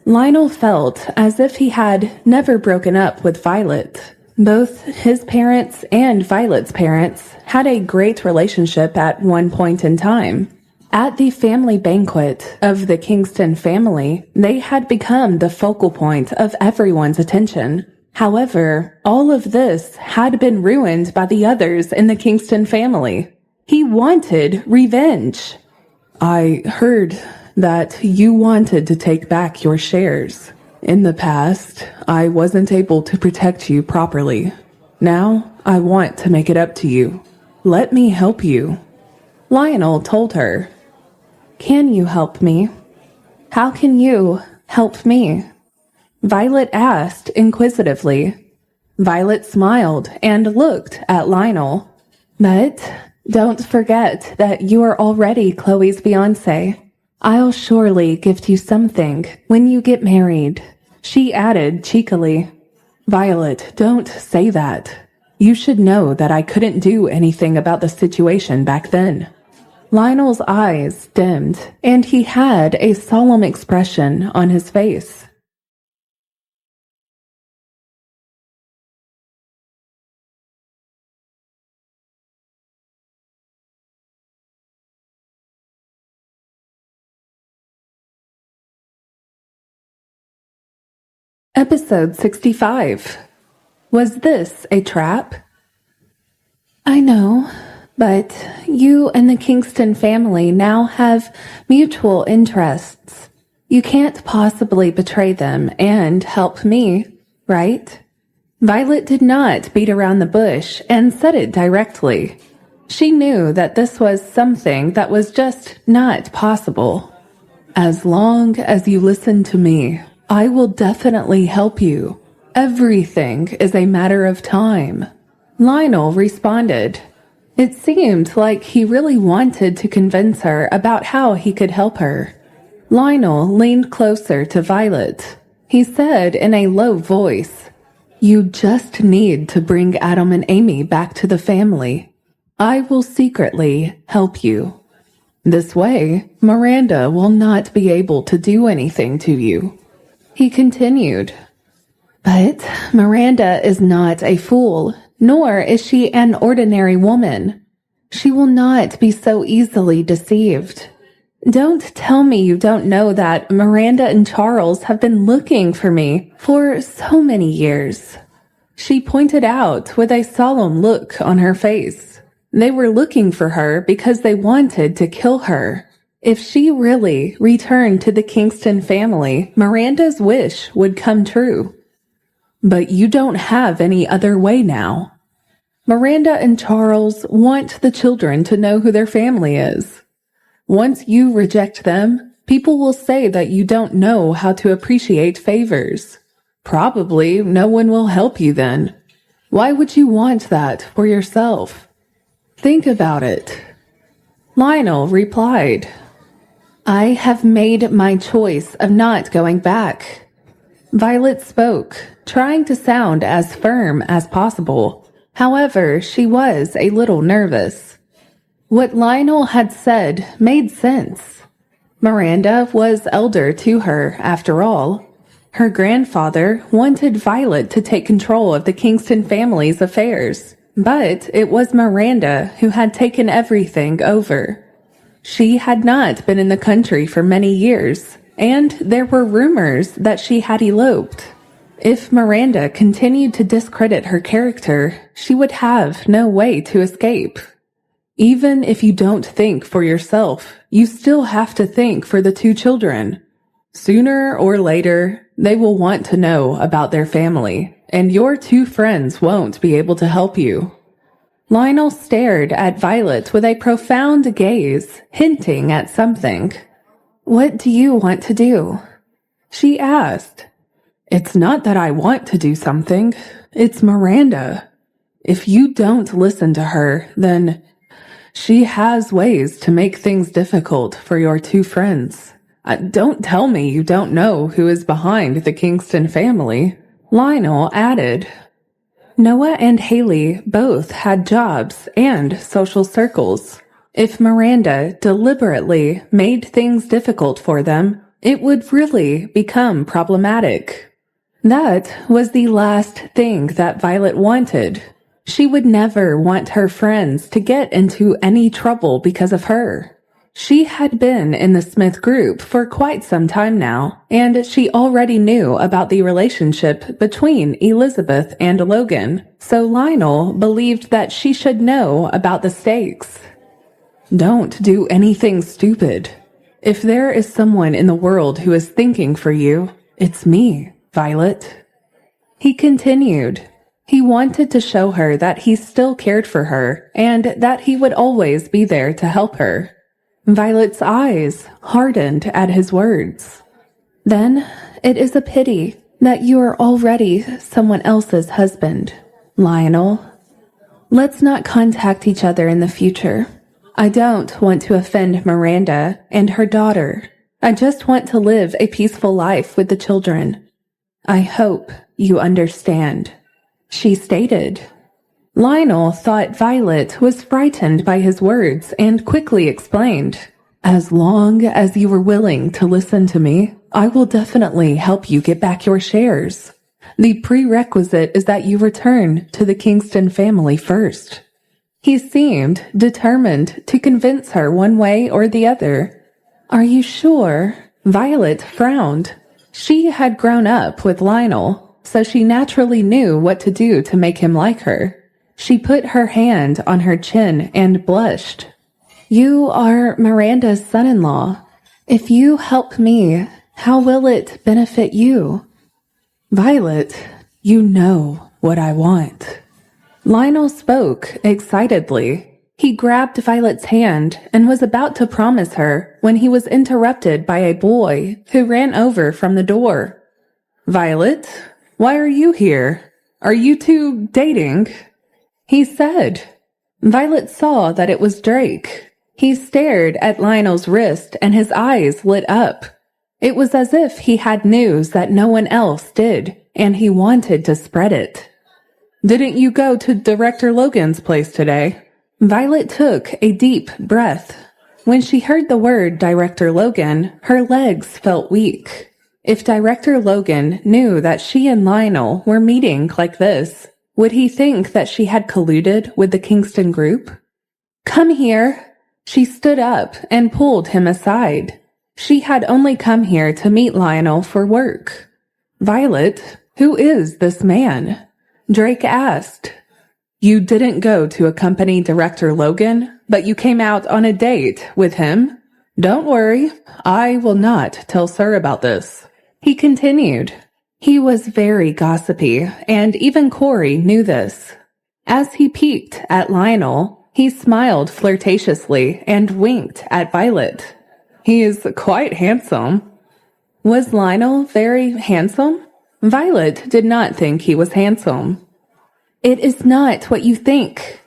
Lionel felt as if he had never broken up with Violet. Both his parents and Violet's parents had a great relationship at one point in time. At the family banquet of the Kingston family, they had become the focal point of everyone's attention. However, all of this had been ruined by the others in the Kingston family. He wanted revenge. "I heard that you wanted to take back your shares. In the past, I wasn't able to protect you properly. Now, I want to make it up to you. Let me help you," Lionel told her. "Can you help me? How can you help me?" Violet asked inquisitively. Violet smiled and looked at Lionel. "But don't forget that you are already Chloe's fiancé. I'll surely gift you something when you get married," she added cheekily. "Violet, don't say that. You should know that I couldn't do anything about the situation back then." Lionel's eyes dimmed, and he had a solemn expression on his face. Episode 65. Was this a trap? I know, but you and the Kingston family now have mutual interests. You can't possibly betray them and help me, right? Violet did not beat around the bush and said it directly. She knew that this was something that was just not possible. As long as you listen to me, I will definitely help you. Everything is a matter of time. Lionel responded. It seemed like he really wanted to convince her about how he could help her. Lionel leaned closer to Violet. He said in a low voice, "You just need to bring Adam and Amy back to the family. I will secretly help you. This way, Miranda will not be able to do anything to you." He continued, "But Miranda is not a fool, nor is she an ordinary woman. She will not be so easily deceived. Don't tell me you don't know that Miranda and Charles have been looking for me for so many years." She pointed out with a solemn look on her face. They were looking for her because they wanted to kill her. If she really returned to the Kingston family, Miranda's wish would come true. But you don't have any other way now. Miranda and Charles want the children to know who their family is. Once you reject them, people will say that you don't know how to appreciate favors. Probably no one will help you then. Why would you want that for yourself? Think about it. Lionel replied, "I have made my choice of not going back." Violet spoke, trying to sound as firm as possible. However, she was a little nervous. What Lionel had said made sense. Miranda was elder to her, after all. Her grandfather wanted Violet to take control of the Kingston family's affairs, but it was Miranda who had taken everything over. She had not been in the country for many years, and there were rumors that she had eloped. If Miranda continued to discredit her character, she would have no way to escape. Even if you don't think for yourself, you still have to think for the two children. Sooner or later, they will want to know about their family, and your two friends won't be able to help you. Lionel stared at Violet with a profound gaze, hinting at something. "What do you want to do?" she asked. "It's not that I want to do something. It's Miranda. If you don't listen to her, then she has ways to make things difficult for your two friends. Don't tell me you don't know who is behind the Kingston family," Lionel added. Noah and Haley both had jobs and social circles. If Miranda deliberately made things difficult for them, it would really become problematic. That was the last thing that Violet wanted. She would never want her friends to get into any trouble because of her. She had been in the Smith group for quite some time now, and she already knew about the relationship between Elizabeth and Logan, so Lionel believed that she should know about the stakes. Don't do anything stupid. If there is someone in the world who is thinking for you, it's me, Violet. He continued. He wanted to show her that he still cared for her, and that he would always be there to help her. Violet's eyes hardened at his words. "Then it is a pity that you are already someone else's husband, Lionel. Let's not contact each other in the future. I don't want to offend Miranda and her daughter. I just want to live a peaceful life with the children. I hope you understand," she stated. Lionel thought Violet was frightened by his words and quickly explained, "As long as you are willing to listen to me, I will definitely help you get back your shares. The prerequisite is that you return to the Kingston family first." He seemed determined to convince her one way or the other. "Are you sure?" Violet frowned. She had grown up with Lionel, so she naturally knew what to do to make him like her. She put her hand on her chin and blushed. "You are Miranda's son-in-law. If you help me, how will it benefit you?" "Violet, you know what I want." Lionel spoke excitedly. He grabbed Violet's hand and was about to promise her when he was interrupted by a boy who ran over from the door. "Violet, why are you here? Are you two dating?" he said. Violet saw that it was Drake. He stared at Lionel's wrist and his eyes lit up. It was as if he had news that no one else did, and he wanted to spread it. "Didn't you go to Director Logan's place today?" Violet took a deep breath. When she heard the word Director Logan, her legs felt weak. If Director Logan knew that she and Lionel were meeting like this, would he think that she had colluded with the Kingston group? "Come here." She stood up and pulled him aside. She had only come here to meet Lionel for work. "Violet, who is this man?" Drake asked. "You didn't go to accompany Director Logan, but you came out on a date with him? Don't worry, I will not tell Sir about this," he continued. He was very gossipy, and even Corey knew this. As he peeked at Lionel, he smiled flirtatiously and winked at Violet. "He is quite handsome." Was Lionel very handsome? Violet did not think he was handsome. "It is not what you think."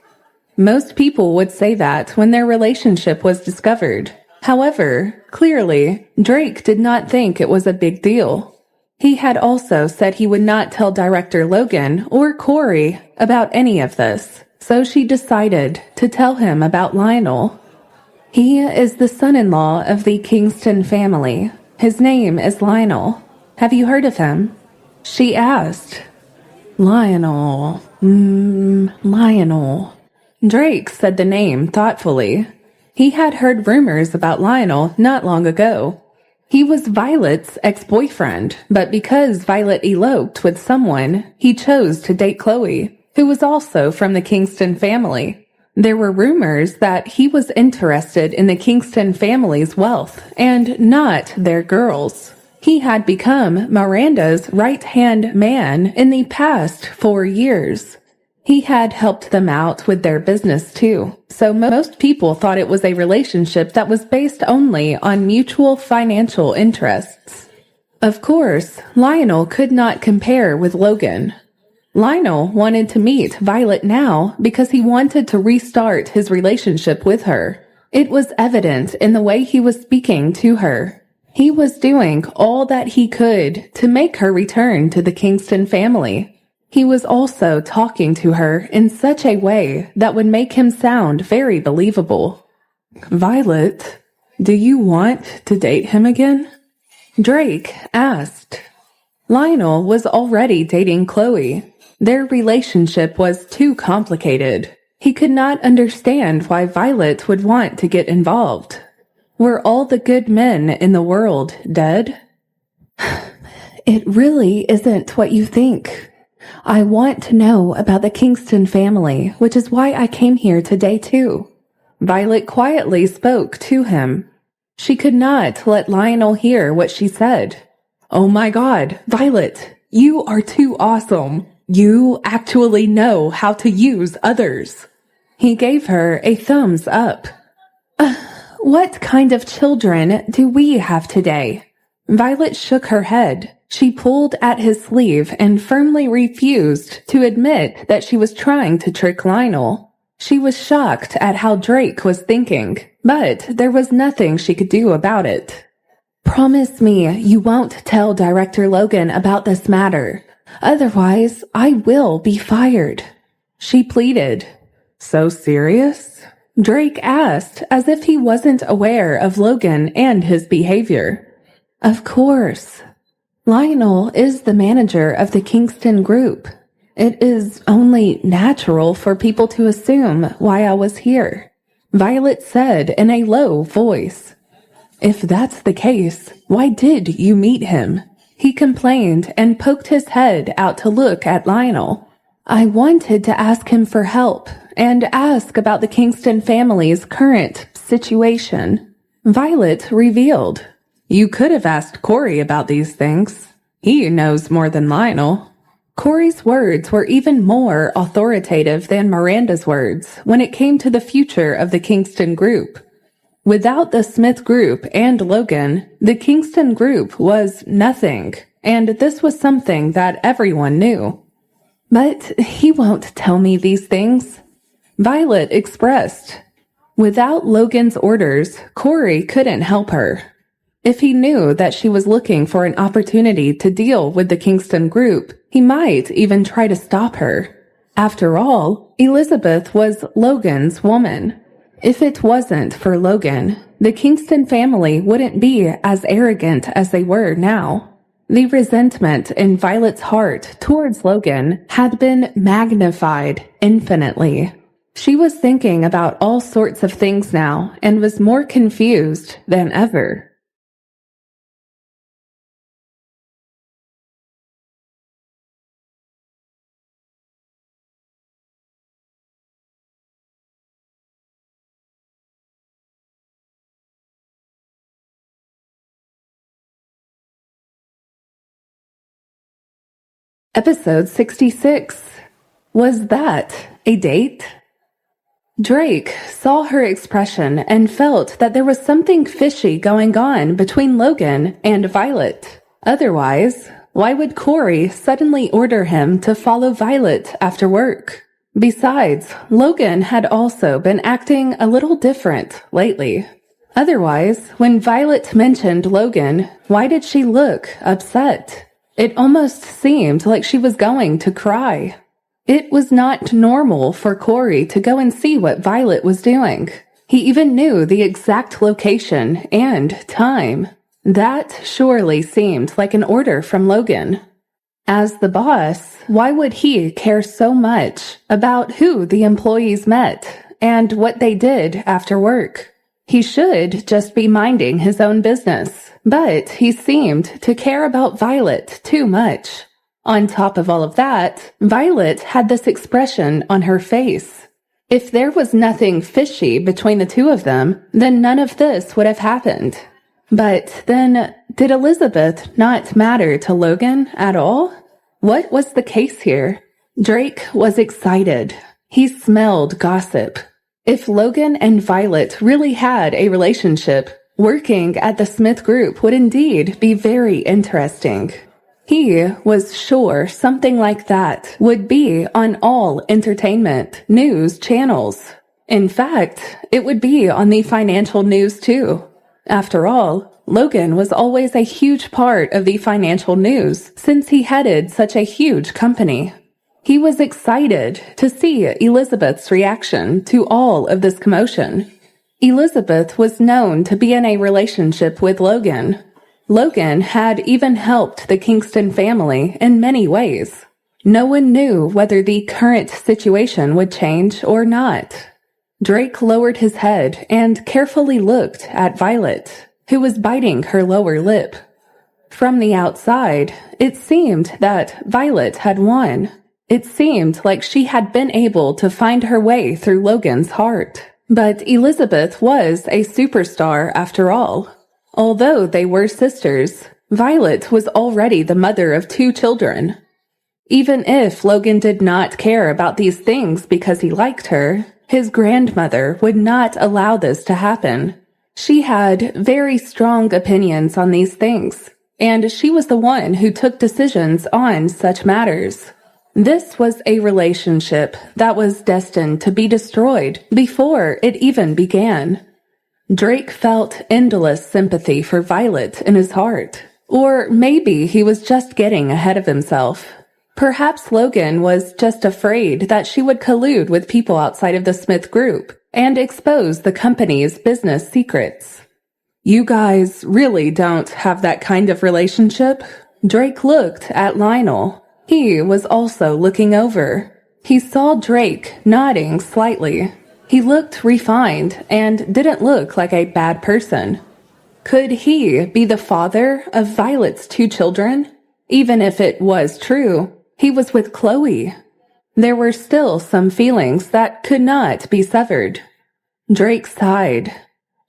Most people would say that when their relationship was discovered. However, clearly, Drake did not think it was a big deal. He had also said he would not tell Director Logan or Corey about any of this, so she decided to tell him about Lionel. "He is the son-in-law of the Kingston family. His name is Lionel. Have you heard of him?" she asked. Lionel. Lionel. Drake said the name thoughtfully. He had heard rumors about Lionel not long ago. He was Violet's ex-boyfriend, but because Violet eloped with someone, he chose to date Chloe, who was also from the Kingston family. There were rumors that he was interested in the Kingston family's wealth and not their girls. He had become Miranda's right-hand man in the past 4 years. He had helped them out with their business too, so most people thought it was a relationship that was based only on mutual financial interests. Of course, Lionel could not compare with Logan. Lionel wanted to meet Violet now because he wanted to restart his relationship with her. It was evident in the way he was speaking to her. He was doing all that he could to make her return to the Kingston family. He was also talking to her in such a way that would make him sound very believable. "Violet, do you want to date him again?" Drake asked. Lionel was already dating Chloe. Their relationship was too complicated. He could not understand why Violet would want to get involved. Were all the good men in the world dead? "It really isn't what you think. I want to know about the Kingston family, which is why I came here today too." Violet quietly spoke to him. She could not let Lionel hear what she said. "Oh my God, Violet, you are too awesome. You actually know how to use others." He gave her a thumbs up. What kind of children do we have today?" Violet shook her head. She pulled at his sleeve and firmly refused to admit that she was trying to trick Lionel. She was shocked at how Drake was thinking, but there was nothing she could do about it. "Promise me you won't tell Director Logan about this matter. Otherwise, I will be fired," she pleaded. "So serious?" Drake asked, as if he wasn't aware of Logan and his behavior. "Of course. Lionel is the manager of the Kingston group. It is only natural for people to assume why I was here," Violet said in a low voice. "If that's the case, why did you meet him? He complained and poked his head out to look at Lionel. I wanted to ask him for help and ask about the Kingston family's current situation. Violet revealed. You could have asked Corey about these things. He knows more than Lionel. Corey's words were even more authoritative than Miranda's words when it came to the future of the Kingston group. Without the Smith group and Logan, the Kingston group was nothing, and this was something that everyone knew. But he won't tell me these things, Violet expressed. Without Logan's orders, Corey couldn't help her. If he knew that she was looking for an opportunity to deal with the Kingston group, he might even try to stop her. After all, Elizabeth was Logan's woman. If it wasn't for Logan, the Kingston family wouldn't be as arrogant as they were now. The resentment in Violet's heart towards Logan had been magnified infinitely. She was thinking about all sorts of things now and was more confused than ever. Episode 66. Was that a date? Drake saw her expression and felt that there was something fishy going on between Logan and Violet. Otherwise, why would Corey suddenly order him to follow Violet after work? Besides, Logan had also been acting a little different lately. Otherwise, when Violet mentioned Logan, why did she look upset? It almost seemed like she was going to cry. It was not normal for Corey to go and see what Violet was doing. He even knew the exact location and time. That surely seemed like an order from Logan. As the boss, why would he care so much about who the employees met and what they did after work? He should just be minding his own business, but he seemed to care about Violet too much. On top of all of that, Violet had this expression on her face. If there was nothing fishy between the two of them, then none of this would have happened. But then, did Elizabeth not matter to Logan at all? What was the case here? Drake was excited. He smelled gossip. If Logan and Violet really had a relationship, working at the Smith Group would indeed be very interesting. He was sure something like that would be on all entertainment news channels. In fact, it would be on the financial news too. After all, Logan was always a huge part of the financial news since he headed such a huge company. He was excited to see Elizabeth's reaction to all of this commotion. Elizabeth was known to be in a relationship with Logan. Logan had even helped the Kingston family in many ways. No one knew whether the current situation would change or not. Drake lowered his head and carefully looked at Violet, who was biting her lower lip. From the outside, it seemed that Violet had won. It seemed like she had been able to find her way through Logan's heart. But Elizabeth was a superstar after all. Although they were sisters, Violet was already the mother of 2 children. Even if Logan did not care about these things because he liked her, his grandmother would not allow this to happen. She had very strong opinions on these things, and she was the one who took decisions on such matters. This was a relationship that was destined to be destroyed before it even began. Drake felt endless sympathy for Violet in his heart. Or maybe he was just getting ahead of himself. Perhaps Logan was just afraid that she would collude with people outside of the Smith Group and expose the company's business secrets. You guys really don't have that kind of relationship? Drake looked at Lionel. He was also looking over. He saw Drake nodding slightly. He looked refined and didn't look like a bad person. Could he be the father of Violet's 2 children? Even if it was true, he was with Chloe. There were still some feelings that could not be severed. Drake sighed.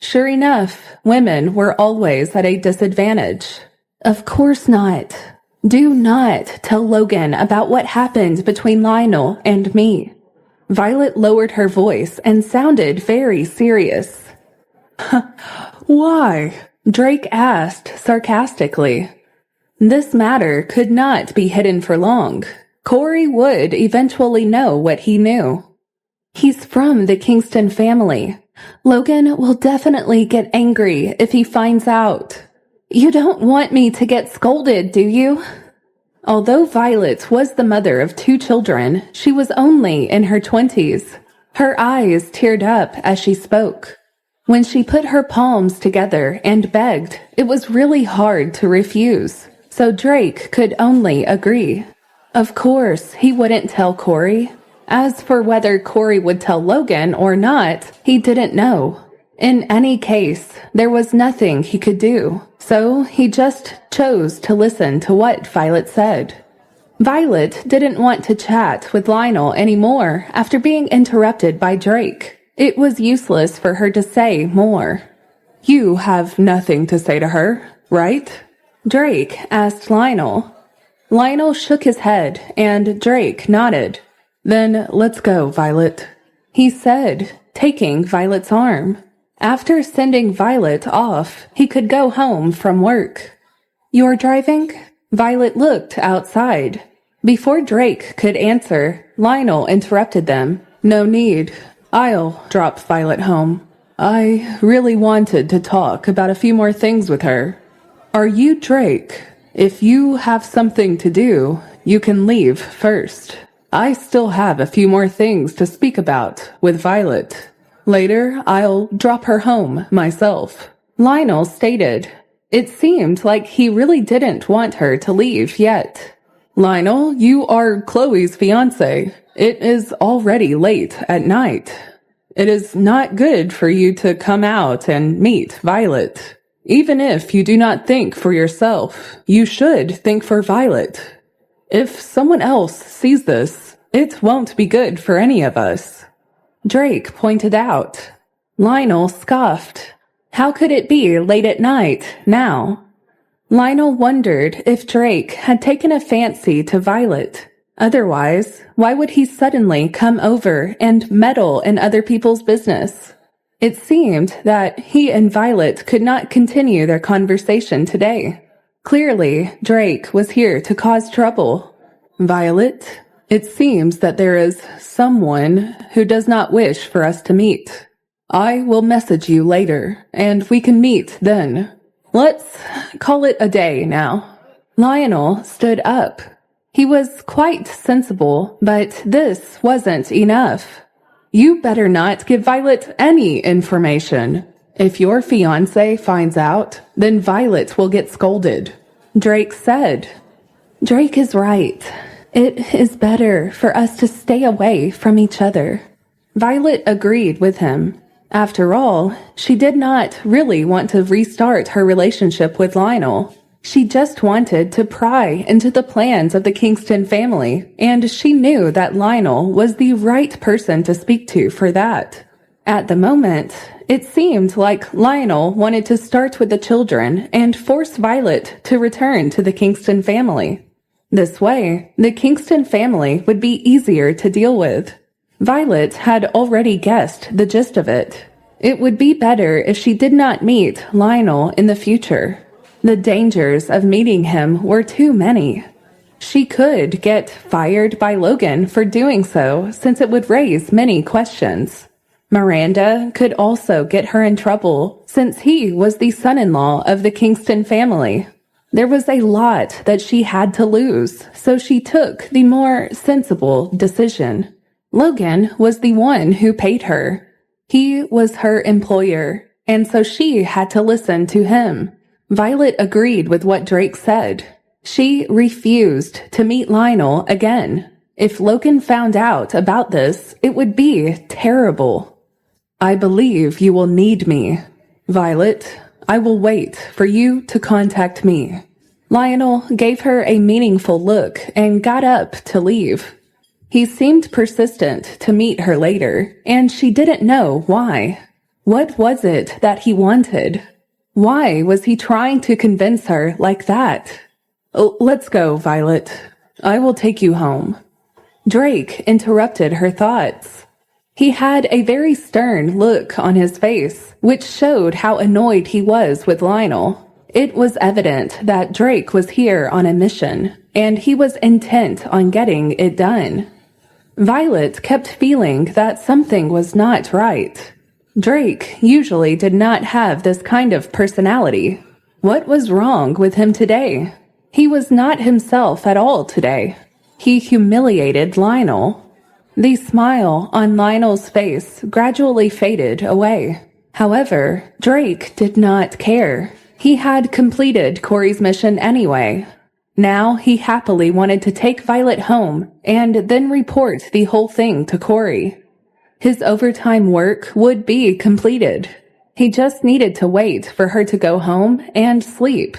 Sure enough, women were always at a disadvantage. Of course not. Do not tell Logan about what happened between Lionel and me. Violet lowered her voice and sounded very serious. Why? Drake asked sarcastically. This matter could not be hidden for long. Corey would eventually know what he knew. He's from the Kingston family. Logan will definitely get angry if he finds out. You don't want me to get scolded, do you? Although Violet was the mother of 2 children, she was only in her 20s. Her eyes teared up as she spoke. When she put her palms together and begged, it was really hard to refuse, so Drake could only agree. Of course, he wouldn't tell Corey. As for whether Corey would tell Logan or not, he didn't know. In any case, there was nothing he could do, so he just chose to listen to what Violet said. Violet didn't want to chat with Lionel anymore after being interrupted by Drake. It was useless for her to say more. You have nothing to say to her, right? Drake asked Lionel. Lionel shook his head, and Drake nodded. Then let's go, Violet, he said, taking Violet's arm. After sending Violet off, he could go home from work. You're driving? Violet looked outside. Before Drake could answer, Lionel interrupted them. No need. I'll drop Violet home. I really wanted to talk about a few more things with her. Are you Drake? If you have something to do, you can leave first. I still have a few more things to speak about with Violet. Later, I'll drop her home myself, Lionel stated. It seemed like he really didn't want her to leave yet. Lionel, you are Chloe's fiancé. It is already late at night. It is not good for you to come out and meet Violet. Even if you do not think for yourself, you should think for Violet. If someone else sees this, it won't be good for any of us, Drake pointed out. Lionel scoffed. How could it be late at night now? Lionel wondered if Drake had taken a fancy to Violet. Otherwise, why would he suddenly come over and meddle in other people's business? It seemed that he and Violet could not continue their conversation today. Clearly, Drake was here to cause trouble. Violet, it seems that there is someone who does not wish for us to meet. I will message you later, and we can meet then. Let's call it a day now. Lionel stood up. He was quite sensible, but this wasn't enough. You better not give Violet any information. If your fiancé finds out, then Violet will get scolded, Drake said. Drake is right. It is better for us to stay away from each other. Violet agreed with him. After all, she did not really want to restart her relationship with Lionel. She just wanted to pry into the plans of the Kingston family, and she knew that Lionel was the right person to speak to for that. At the moment, it seemed like Lionel wanted to start with the children and force Violet to return to the Kingston family. This way, the Kingston family would be easier to deal with. Violet had already guessed the gist of it. It would be better if she did not meet Lionel in the future. The dangers of meeting him were too many. She could get fired by Logan for doing so, since it would raise many questions. Miranda could also get her in trouble, since he was the son-in-law of the Kingston family. There was a lot that she had to lose, so she took the more sensible decision. Logan was the one who paid her. He was her employer, and so she had to listen to him. Violet agreed with what Drake said. She refused to meet Lionel again. If Logan found out about this, it would be terrible. I believe you will need me. Violet, I will wait for you to contact me." Lionel gave her a meaningful look and got up to leave. He seemed persistent to meet her later, and she didn't know why. What was it that he wanted? Why was he trying to convince her like that? "Let's go, Violet. I will take you home." Drake interrupted her thoughts. He had a very stern look on his face, which showed how annoyed he was with Lionel. It was evident that Drake was here on a mission, and he was intent on getting it done. Violet kept feeling that something was not right. Drake usually did not have this kind of personality. What was wrong with him today? He was not himself at all today. He humiliated Lionel. The smile on Lionel's face gradually faded away. However, Drake did not care. He had completed Corey's mission anyway. Now he happily wanted to take Violet home and then report the whole thing to Corey. His overtime work would be completed. He just needed to wait for her to go home and sleep.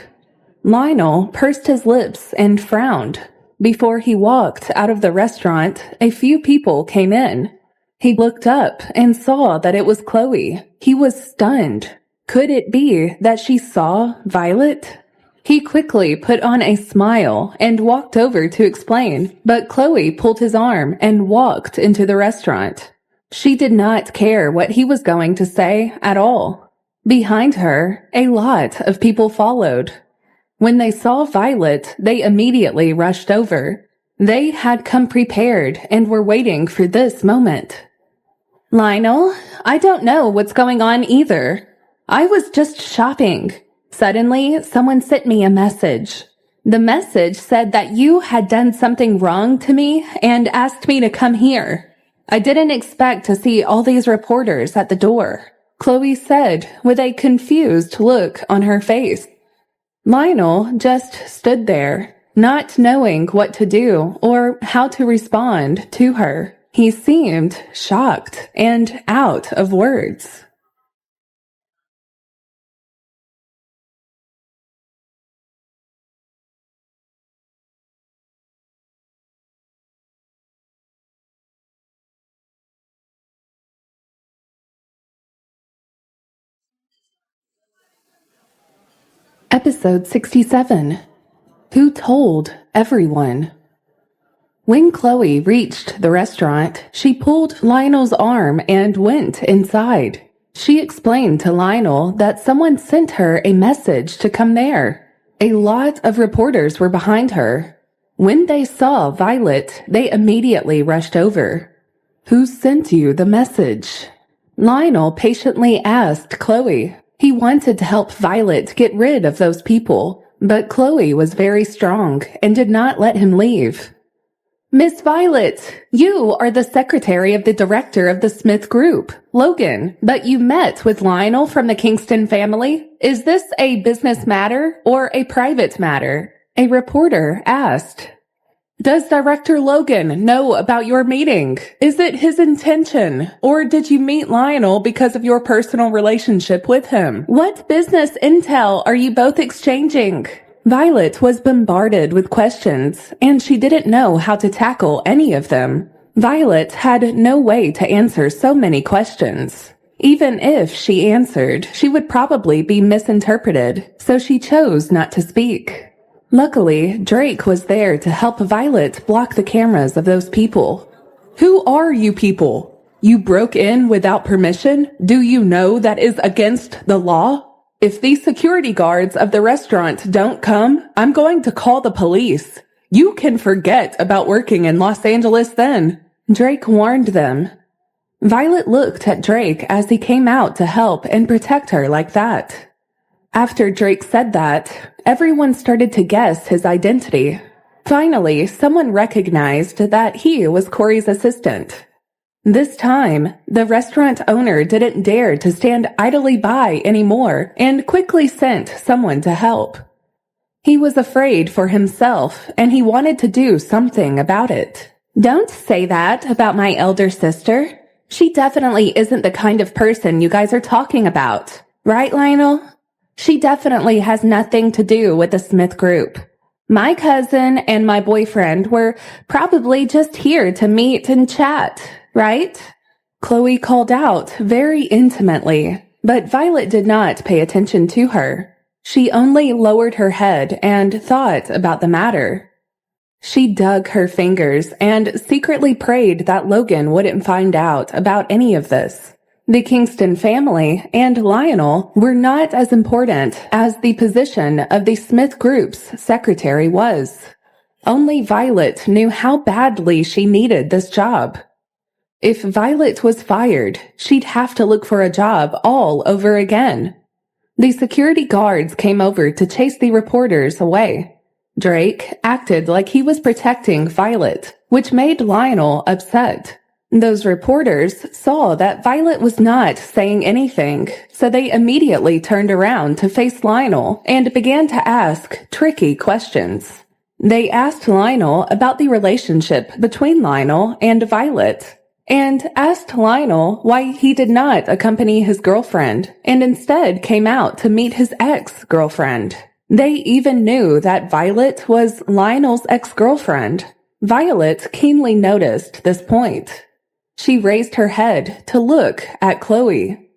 Lionel pursed his lips and frowned. Before he walked out of the restaurant, a few people came in. He looked up and saw that it was Chloe. He was stunned. Could it be that she saw Violet? He quickly put on a smile and walked over to explain, but Chloe pulled his arm and walked into the restaurant. She did not care what he was going to say at all. Behind her, a lot of people followed. When they saw Violet, they immediately rushed over. They had come prepared and were waiting for this moment. "Lionel, I don't know what's going on either. I was just shopping. Suddenly, someone sent me a message. The message said that you had done something wrong to me and asked me to come here. I didn't expect to see all these reporters at the door," Chloe said with a confused look on her face. Lionel just stood there, not knowing what to do or how to respond to her. He seemed shocked and out of words. Episode 67. Who told everyone? When Chloe reached the restaurant, she pulled Lionel's arm and went inside. She explained to Lionel that someone sent her a message to come there. A lot of reporters were behind her. When they saw Violet, they immediately rushed over. "Who sent you the message?" Lionel patiently asked Chloe. He wanted to help Violet get rid of those people, but Chloe was very strong and did not let him leave. "Miss Violet, you are the secretary of the director of the Smith Group, Logan, but you met with Lionel from the Kingston family. Is this a business matter or a private matter?" a reporter asked. "Does Director Logan know about your meeting? Is it his intention? Or did you meet Lionel because of your personal relationship with him? What business intel are you both exchanging?" Violet was bombarded with questions, and she didn't know how to tackle any of them. Violet had no way to answer so many questions. Even if she answered, she would probably be misinterpreted, so she chose not to speak. Luckily, Drake was there to help Violet block the cameras of those people. "Who are you people? You broke in without permission? Do you know that is against the law? If these security guards of the restaurant don't come, I'm going to call the police. You can forget about working in Los Angeles then," Drake warned them. Violet looked at Drake as he came out to help and protect her like that. After Drake said that, everyone started to guess his identity. Finally, someone recognized that he was Corey's assistant. This time, the restaurant owner didn't dare to stand idly by anymore and quickly sent someone to help. He was afraid for himself and he wanted to do something about it. "Don't say that about my elder sister. She definitely isn't the kind of person you guys are talking about. Right, Lionel? She definitely has nothing to do with the Smith Group. My cousin and my boyfriend were probably just here to meet and chat, right? Chloe called out very intimately, but Violet did not pay attention to her. She only lowered her head and thought about the matter. She dug her fingers and secretly prayed that Logan wouldn't find out about any of this. The Kingston family and Lionel were not as important as the position of the Smith Group's secretary was. Only Violet knew how badly she needed this job. If Violet was fired, she'd have to look for a job all over again. The security guards came over to chase the reporters away. Drake acted like he was protecting Violet, which made Lionel upset. Those reporters saw that Violet was not saying anything, so they immediately turned around to face Lionel and began to ask tricky questions. They asked Lionel about the relationship between Lionel and Violet, and asked Lionel why he did not accompany his girlfriend and instead came out to meet his ex-girlfriend. They even knew that Violet was Lionel's ex-girlfriend. Violet keenly noticed this point. She raised her head to look at Chloe.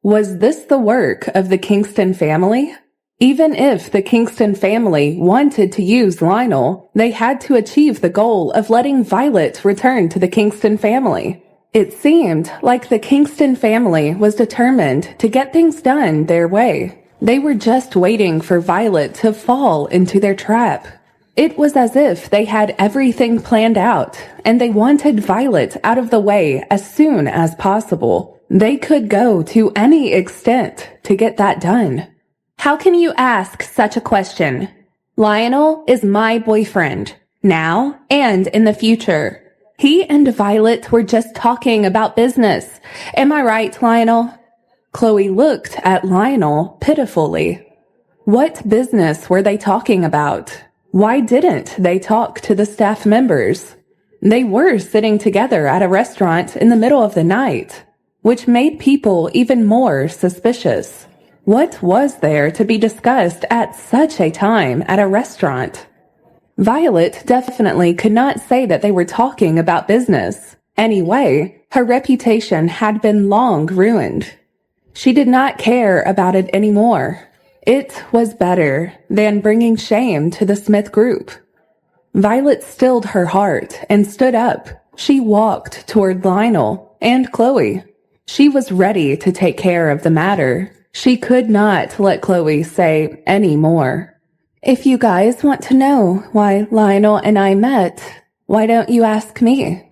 Was this the work of the Kingston family? Even if the Kingston family wanted to use Lionel, they had to achieve the goal of letting Violet return to the Kingston family. It seemed like the Kingston family was determined to get things done their way. They were just waiting for Violet to fall into their trap. It was as if they had everything planned out, and they wanted Violet out of the way as soon as possible. They could go to any extent to get that done. How can you ask such a question? Lionel is my boyfriend, now and in the future. He and Violet were just talking about business. Am I right, Lionel? Chloe looked at Lionel pitifully. What business were they talking about? Why didn't they talk to the staff members? They were sitting together at a restaurant in the middle of the night, which made people even more suspicious. What was there to be discussed at such a time at a restaurant? Violet definitely could not say that they were talking about business. Anyway, her reputation had been long ruined. She did not care about it anymore. It was better than bringing shame to the Smith Group. Violet stilled her heart and stood up. She walked toward Lionel and Chloe. She was ready to take care of the matter. She could not let Chloe say any more. If you guys want to know why Lionel and I met, why don't you ask me?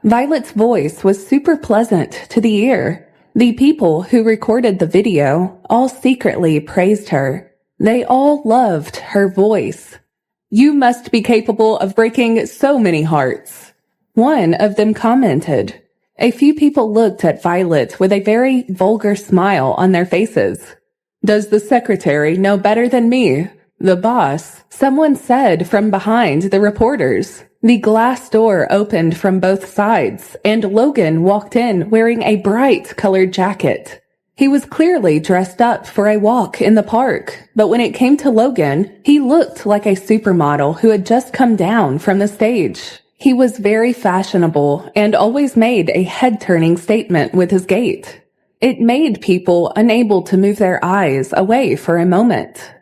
Violet's voice was super pleasant to the ear. The people who recorded the video all secretly praised her. They all loved her voice. You must be capable of breaking so many hearts. One of them commented. A few people looked at Violet with a very vulgar smile on their faces. Does the secretary know better than me? The boss, someone said from behind the reporters. The glass door opened from both sides, and Logan walked in wearing a bright-colored jacket. He was clearly dressed up for a walk in the park, but when it came to Logan, he looked like a supermodel who had just come down from the stage. He was very fashionable and always made a head-turning statement with his gait. It made people unable to move their eyes away for a moment.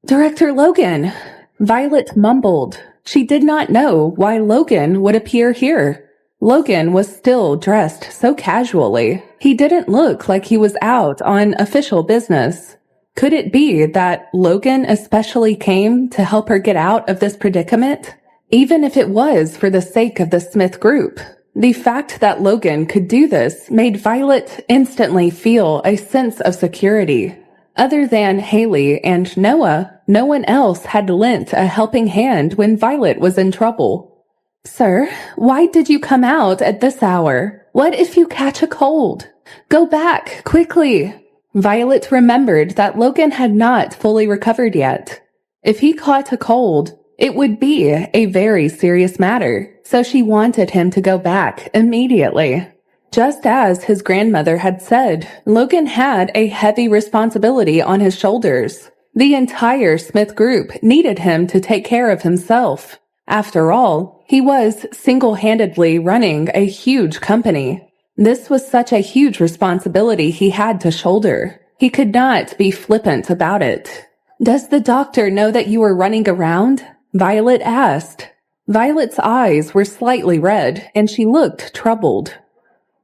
Director Logan, Violet mumbled. She did not know why Logan would appear here. Logan was still dressed so casually. He didn't look like he was out on official business. Could it be that Logan especially came to help her get out of this predicament? Even if it was for the sake of the Smith Group. The fact that Logan could do this made Violet instantly feel a sense of security. Other than Haley and Noah, no one else had lent a helping hand when Violet was in trouble. Sir, why did you come out at this hour? What if you catch a cold? Go back, quickly. Violet remembered that Logan had not fully recovered yet. If he caught a cold, it would be a very serious matter, so she wanted him to go back immediately. Just as his grandmother had said, Logan had a heavy responsibility on his shoulders. The entire Smith group needed him to take care of himself. After all, he was single-handedly running a huge company. This was such a huge responsibility he had to shoulder. He could not be flippant about it. "Does the doctor know that you were running around?" Violet asked. Violet's eyes were slightly red, and she looked troubled.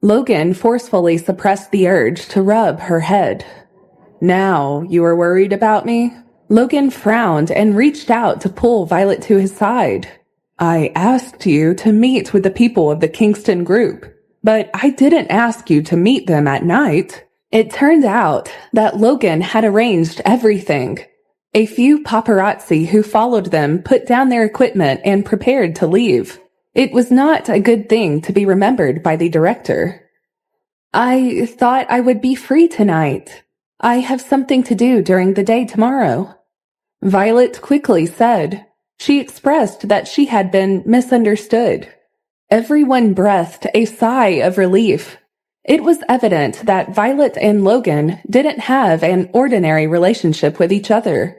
Logan forcefully suppressed the urge to rub her head. "Now you are worried about me?" Logan frowned and reached out to pull Violet to his side. "I asked you to meet with the people of the Kingston group, but I didn't ask you to meet them at night." It turned out that Logan had arranged everything. A few paparazzi who followed them put down their equipment and prepared to leave. It was not a good thing to be remembered by the director. "I thought I would be free tonight. I have something to do during the day tomorrow," Violet quickly said. She expressed that she had been misunderstood. Everyone breathed a sigh of relief. It was evident that Violet and Logan didn't have an ordinary relationship with each other.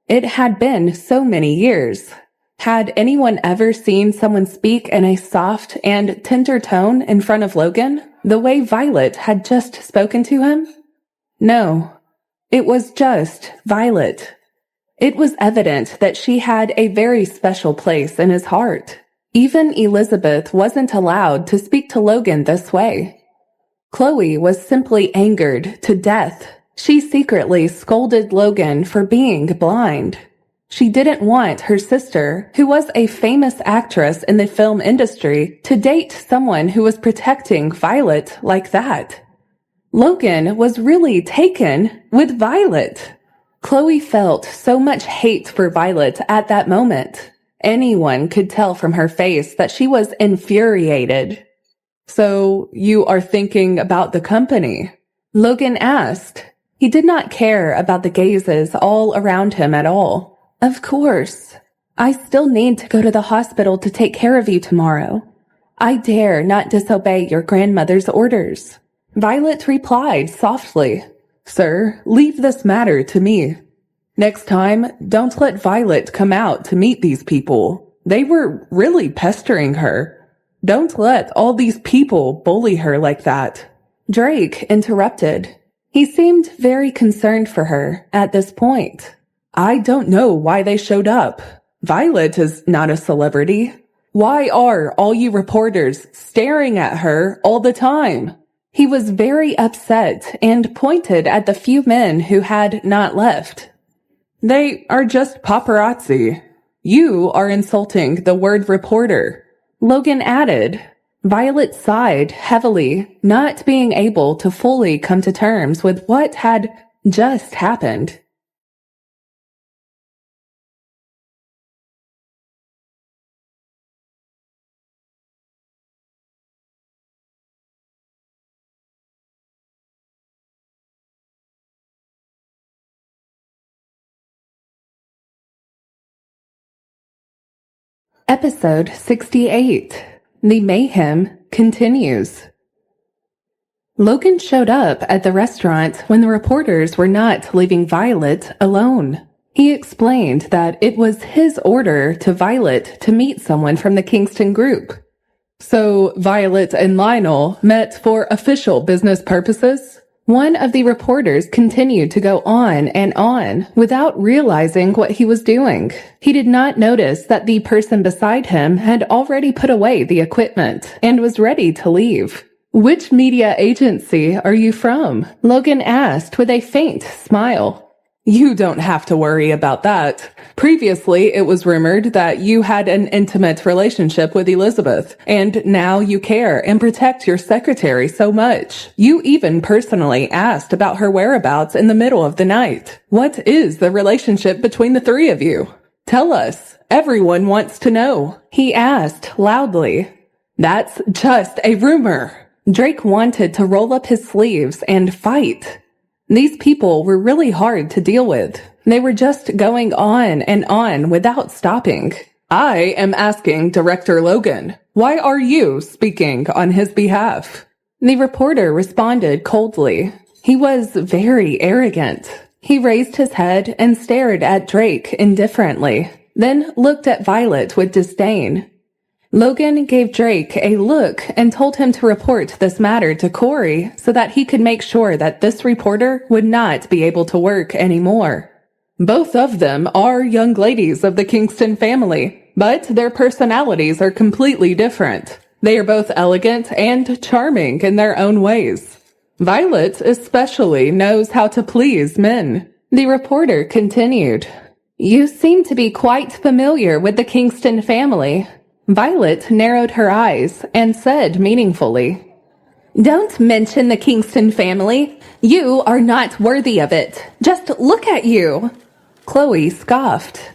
It had been so many years. Had anyone ever seen someone speak in a soft and tender tone in front of Logan, the way Violet had just spoken to him? No, it was just Violet. It was evident that she had a very special place in his heart. Even Elizabeth wasn't allowed to speak to Logan this way. Chloe was simply angered to death. She secretly scolded Logan for being blind. She didn't want her sister, who was a famous actress in the film industry, to date someone who was protecting Violet like that. Logan was really taken with Violet. Chloe felt so much hate for Violet at that moment. Anyone could tell from her face that she was infuriated. "So, you are thinking about the company?" Logan asked. He did not care about the gazes all around him at all. "Of course. I still need to go to the hospital to take care of you tomorrow. I dare not disobey your grandmother's orders," Violet replied softly. "Sir, leave this matter to me. Next time, don't let Violet come out to meet these people. They were really pestering her. Don't let all these people bully her like that." Drake interrupted. He seemed very concerned for her at this point. "I don't know why they showed up. Violet is not a celebrity. Why are all you reporters staring at her all the time?" He was very upset and pointed at the few men who had not left. "They are just paparazzi. You are insulting the word reporter," Logan added. Violet sighed heavily, not being able to fully come to terms with what had just happened. Episode 68. The Mayhem continues. Logan showed up at the restaurant when the reporters were not leaving Violet alone. He explained that it was his order to Violet to meet someone from the Kingston group. "So Violet and Lionel met for official business purposes?" One of the reporters continued to go on and on without realizing what he was doing. He did not notice that the person beside him had already put away the equipment and was ready to leave. "Which media agency are you from?" Logan asked with a faint smile. "You don't have to worry about that. Previously, it was rumored that you had an intimate relationship with Elizabeth, and now you care and protect your secretary so much. You even personally asked about her whereabouts in the middle of the night. What is the relationship between the three of you? Tell us. Everyone wants to know," he asked loudly. "That's just a rumor." Drake wanted to roll up his sleeves and fight. These people were really hard to deal with. They were just going on and on without stopping. "I am asking Director Logan, why are you speaking on his behalf?" The reporter responded coldly. He was very arrogant. He raised his head and stared at Drake indifferently, then looked at Violet with disdain. Logan gave Drake a look and told him to report this matter to Corey so that he could make sure that this reporter would not be able to work anymore. Both of them are young ladies of the Kingston family, but their personalities are completely different. They are both elegant and charming in their own ways. Violet especially knows how to please men. The reporter continued. You seem to be quite familiar with the Kingston family. Violet narrowed her eyes and said meaningfully, Don't mention the Kingston family. You are not worthy of it. Just look at you. Chloe scoffed.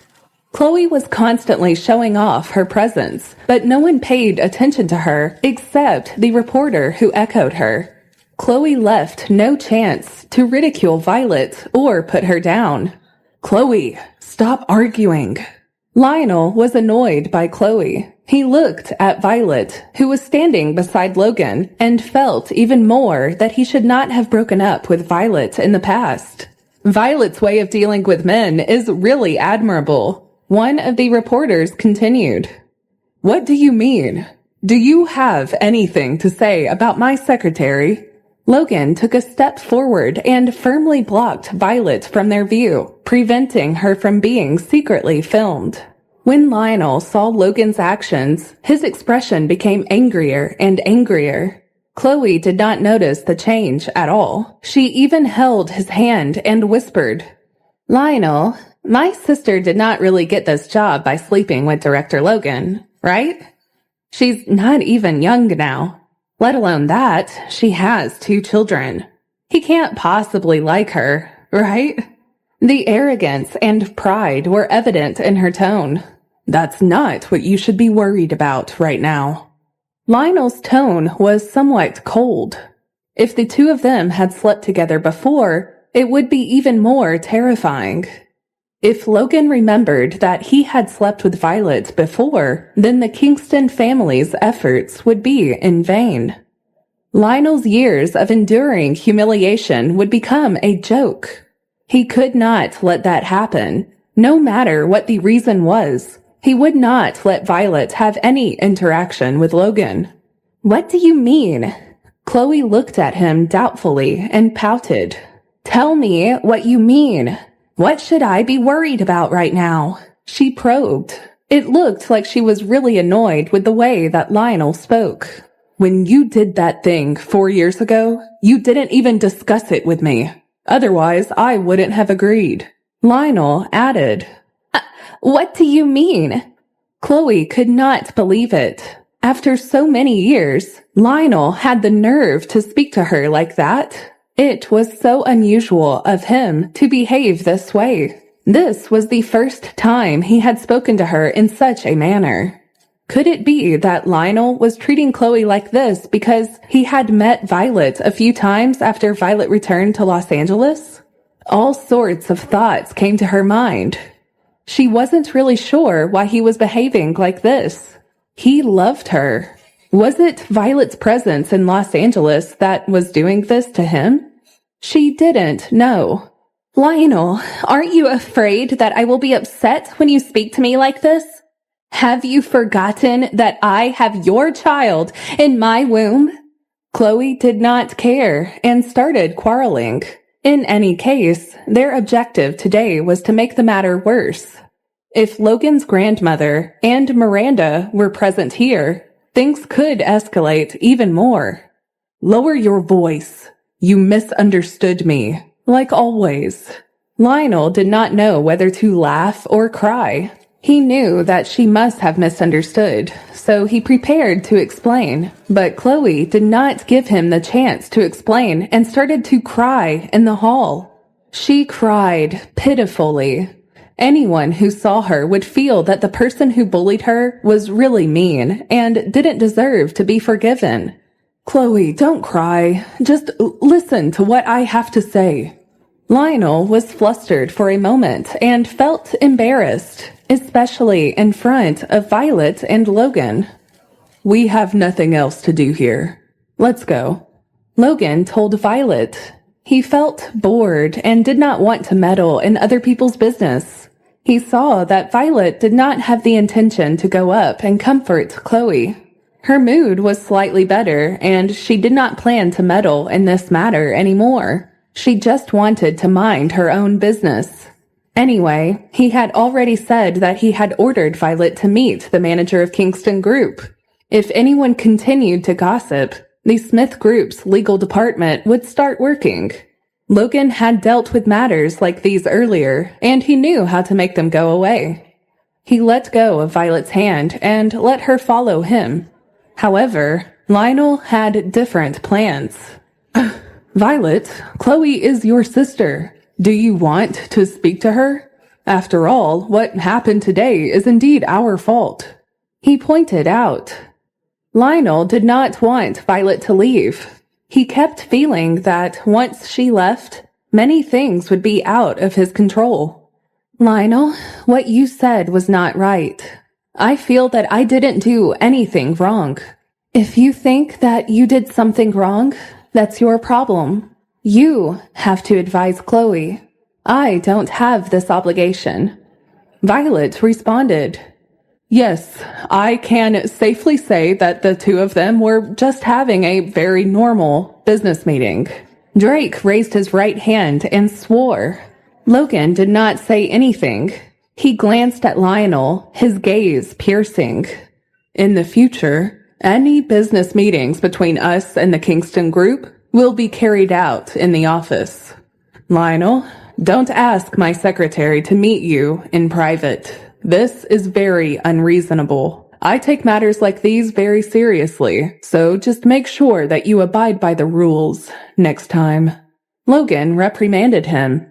Chloe was constantly showing off her presence, but no one paid attention to her except the reporter who echoed her. Chloe left no chance to ridicule Violet or put her down. Chloe, stop arguing. Lionel was annoyed by Chloe. He looked at Violet, who was standing beside Logan, and felt even more that he should not have broken up with Violet in the past. Violet's way of dealing with men is really admirable. One of the reporters continued. What do you mean? Do you have anything to say about my secretary? Logan took a step forward and firmly blocked Violet from their view, preventing her from being secretly filmed. When Lionel saw Logan's actions, his expression became angrier and angrier. Chloe did not notice the change at all. She even held his hand and whispered, Lionel, my sister did not really get this job by sleeping with Director Logan, right? She's not even young now. Let alone that, she has 2 children. He can't possibly like her, right? The arrogance and pride were evident in her tone. That's not what you should be worried about right now. Lionel's tone was somewhat cold. If the 2 of them had slept together before, it would be even more terrifying. If Logan remembered that he had slept with Violet before, then the Kingston family's efforts would be in vain. Lionel's years of enduring humiliation would become a joke. He could not let that happen, no matter what the reason was. He would not let Violet have any interaction with Logan. What do you mean? Chloe looked at him doubtfully and pouted. Tell me what you mean. What should I be worried about right now? She probed. It looked like she was really annoyed with the way that Lionel spoke. When you did that thing 4 years ago, you didn't even discuss it with me. Otherwise, I wouldn't have agreed. Lionel added, What do you mean? Chloe could not believe it. After so many years, Lionel had the nerve to speak to her like that. It was so unusual of him to behave this way. This was the first time he had spoken to her in such a manner. Could it be that Lionel was treating Chloe like this because he had met Violet a few times after Violet returned to Los Angeles? All sorts of thoughts came to her mind. She wasn't really sure why he was behaving like this. He loved her. Was it Violet's presence in Los Angeles that was doing this to him? She didn't know. Lionel, aren't you afraid that I will be upset when you speak to me like this? Have you forgotten that I have your child in my womb? Chloe did not care and started quarreling. In any case, their objective today was to make the matter worse. If Logan's grandmother and Miranda were present here, things could escalate even more. Lower your voice. You misunderstood me, like always. Lionel did not know whether to laugh or cry. He knew that she must have misunderstood, so he prepared to explain. But Chloe did not give him the chance to explain and started to cry in the hall. She cried pitifully. Anyone who saw her would feel that the person who bullied her was really mean and didn't deserve to be forgiven. Chloe, don't cry. Just listen to what I have to say. Lionel was flustered for a moment and felt embarrassed, especially in front of Violet and Logan. We have nothing else to do here. Let's go. Logan told Violet. He felt bored and did not want to meddle in other people's business. He saw that Violet did not have the intention to go up and comfort Chloe. Her mood was slightly better, and she did not plan to meddle in this matter anymore. She just wanted to mind her own business. Anyway, he had already said that he had ordered Violet to meet the manager of Kingston Group. If anyone continued to gossip, the Smith Group's legal department would start working. Logan had dealt with matters like these earlier, and he knew how to make them go away. He let go of Violet's hand and let her follow him. However, Lionel had different plans. Violet, Chloe is your sister. Do you want to speak to her? After all, what happened today is indeed our fault. He pointed out. Lionel did not want Violet to leave. He kept feeling that once she left, many things would be out of his control. Lionel, what you said was not right. I feel that I didn't do anything wrong. If you think that you did something wrong, that's your problem. You have to advise Chloe. I don't have this obligation. Violet responded. Yes, I can safely say that the two of them were just having a very normal business meeting. Drake raised his right hand and swore. Logan did not say anything. He glanced at Lionel, his gaze piercing. In the future, any business meetings between us and the Kingston Group will be carried out in the office. Lionel, don't ask my secretary to meet you in private. This is very unreasonable. I take matters like these very seriously, so just make sure that you abide by the rules next time. Logan reprimanded him.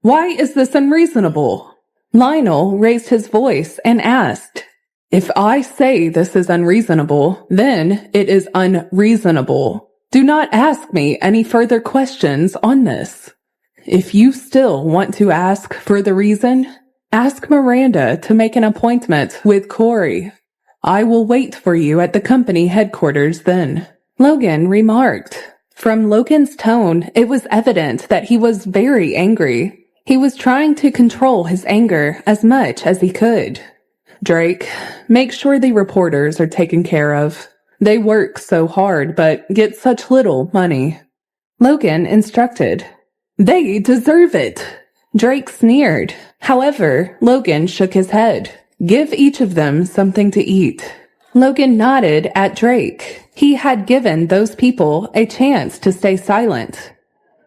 Why is this unreasonable? Lionel raised his voice and asked, If I say this is unreasonable, then it is unreasonable. Do not ask me any further questions on this. If you still want to ask for the reason, ask Miranda to make an appointment with Corey. I will wait for you at the company headquarters then. Logan remarked. From Logan's tone, it was evident that he was very angry. He was trying to control his anger as much as he could. Drake, make sure the reporters are taken care of. They work so hard but get such little money. Logan instructed. They deserve it. Drake sneered. However, Logan shook his head. Give each of them something to eat. Logan nodded at Drake. He had given those people a chance to stay silent.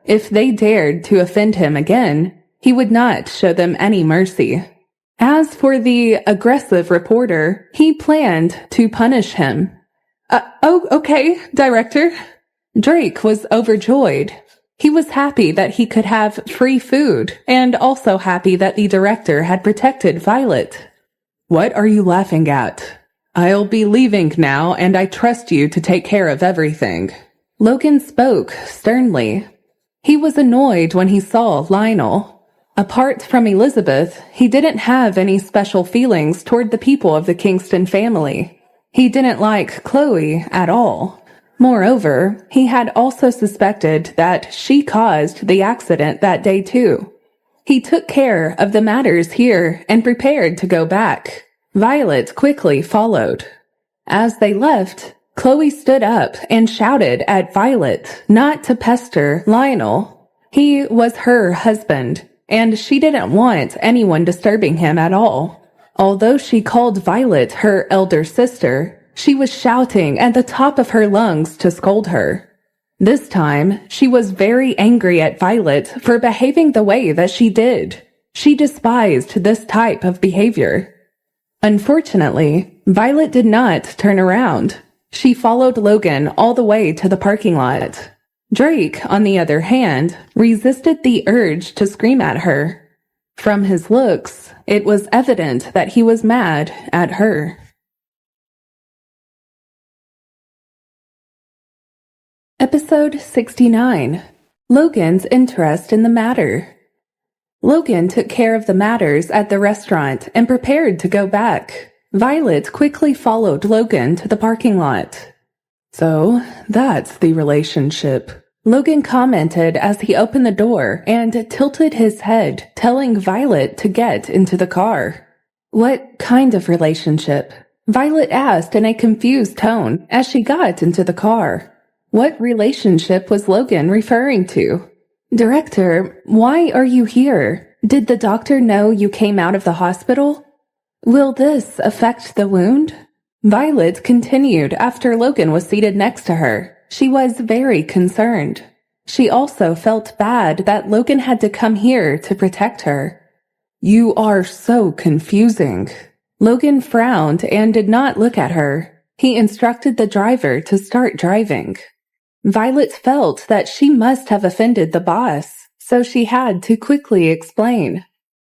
If they dared to offend him again, he would not show them any mercy. As for the aggressive reporter, he planned to punish him. Okay, Director. Drake was overjoyed. He was happy that he could have free food, and also happy that the director had protected Violet. What are you laughing at? I'll be leaving now, and I trust you to take care of everything. Logan spoke sternly. He was annoyed when he saw Lionel. Apart from Elizabeth, he didn't have any special feelings toward the people of the Kingston family. He didn't like Chloe at all. Moreover, he had also suspected that she caused the accident that day too. He took care of the matters here and prepared to go back. Violet quickly followed. As they left, Chloe stood up and shouted at Violet not to pester Lionel. He was her husband, and she didn't want anyone disturbing him at all. Although she called Violet her elder sister, she was shouting at the top of her lungs to scold her. This time, she was very angry at Violet for behaving the way that she did. She despised this type of behavior. Unfortunately, Violet did not turn around. She followed Logan all the way to the parking lot. Drake, on the other hand, resisted the urge to scream at her. From his looks, it was evident that he was mad at her. Episode 69. Logan's interest in the matter. Logan took care of the matters at the restaurant and prepared to go back. Violet quickly followed Logan to the parking lot. So, that's the relationship, Logan commented as he opened the door and tilted his head, telling Violet to get into the car. What kind of relationship? Violet asked in a confused tone as she got into the car. What relationship was Logan referring to? Director, why are you here? Did the doctor know you came out of the hospital? Will this affect the wound? Violet continued after Logan was seated next to her. She was very concerned. She also felt bad that Logan had to come here to protect her. You are so confusing. Logan frowned and did not look at her. He instructed the driver to start driving. Violet felt that she must have offended the boss, so she had to quickly explain.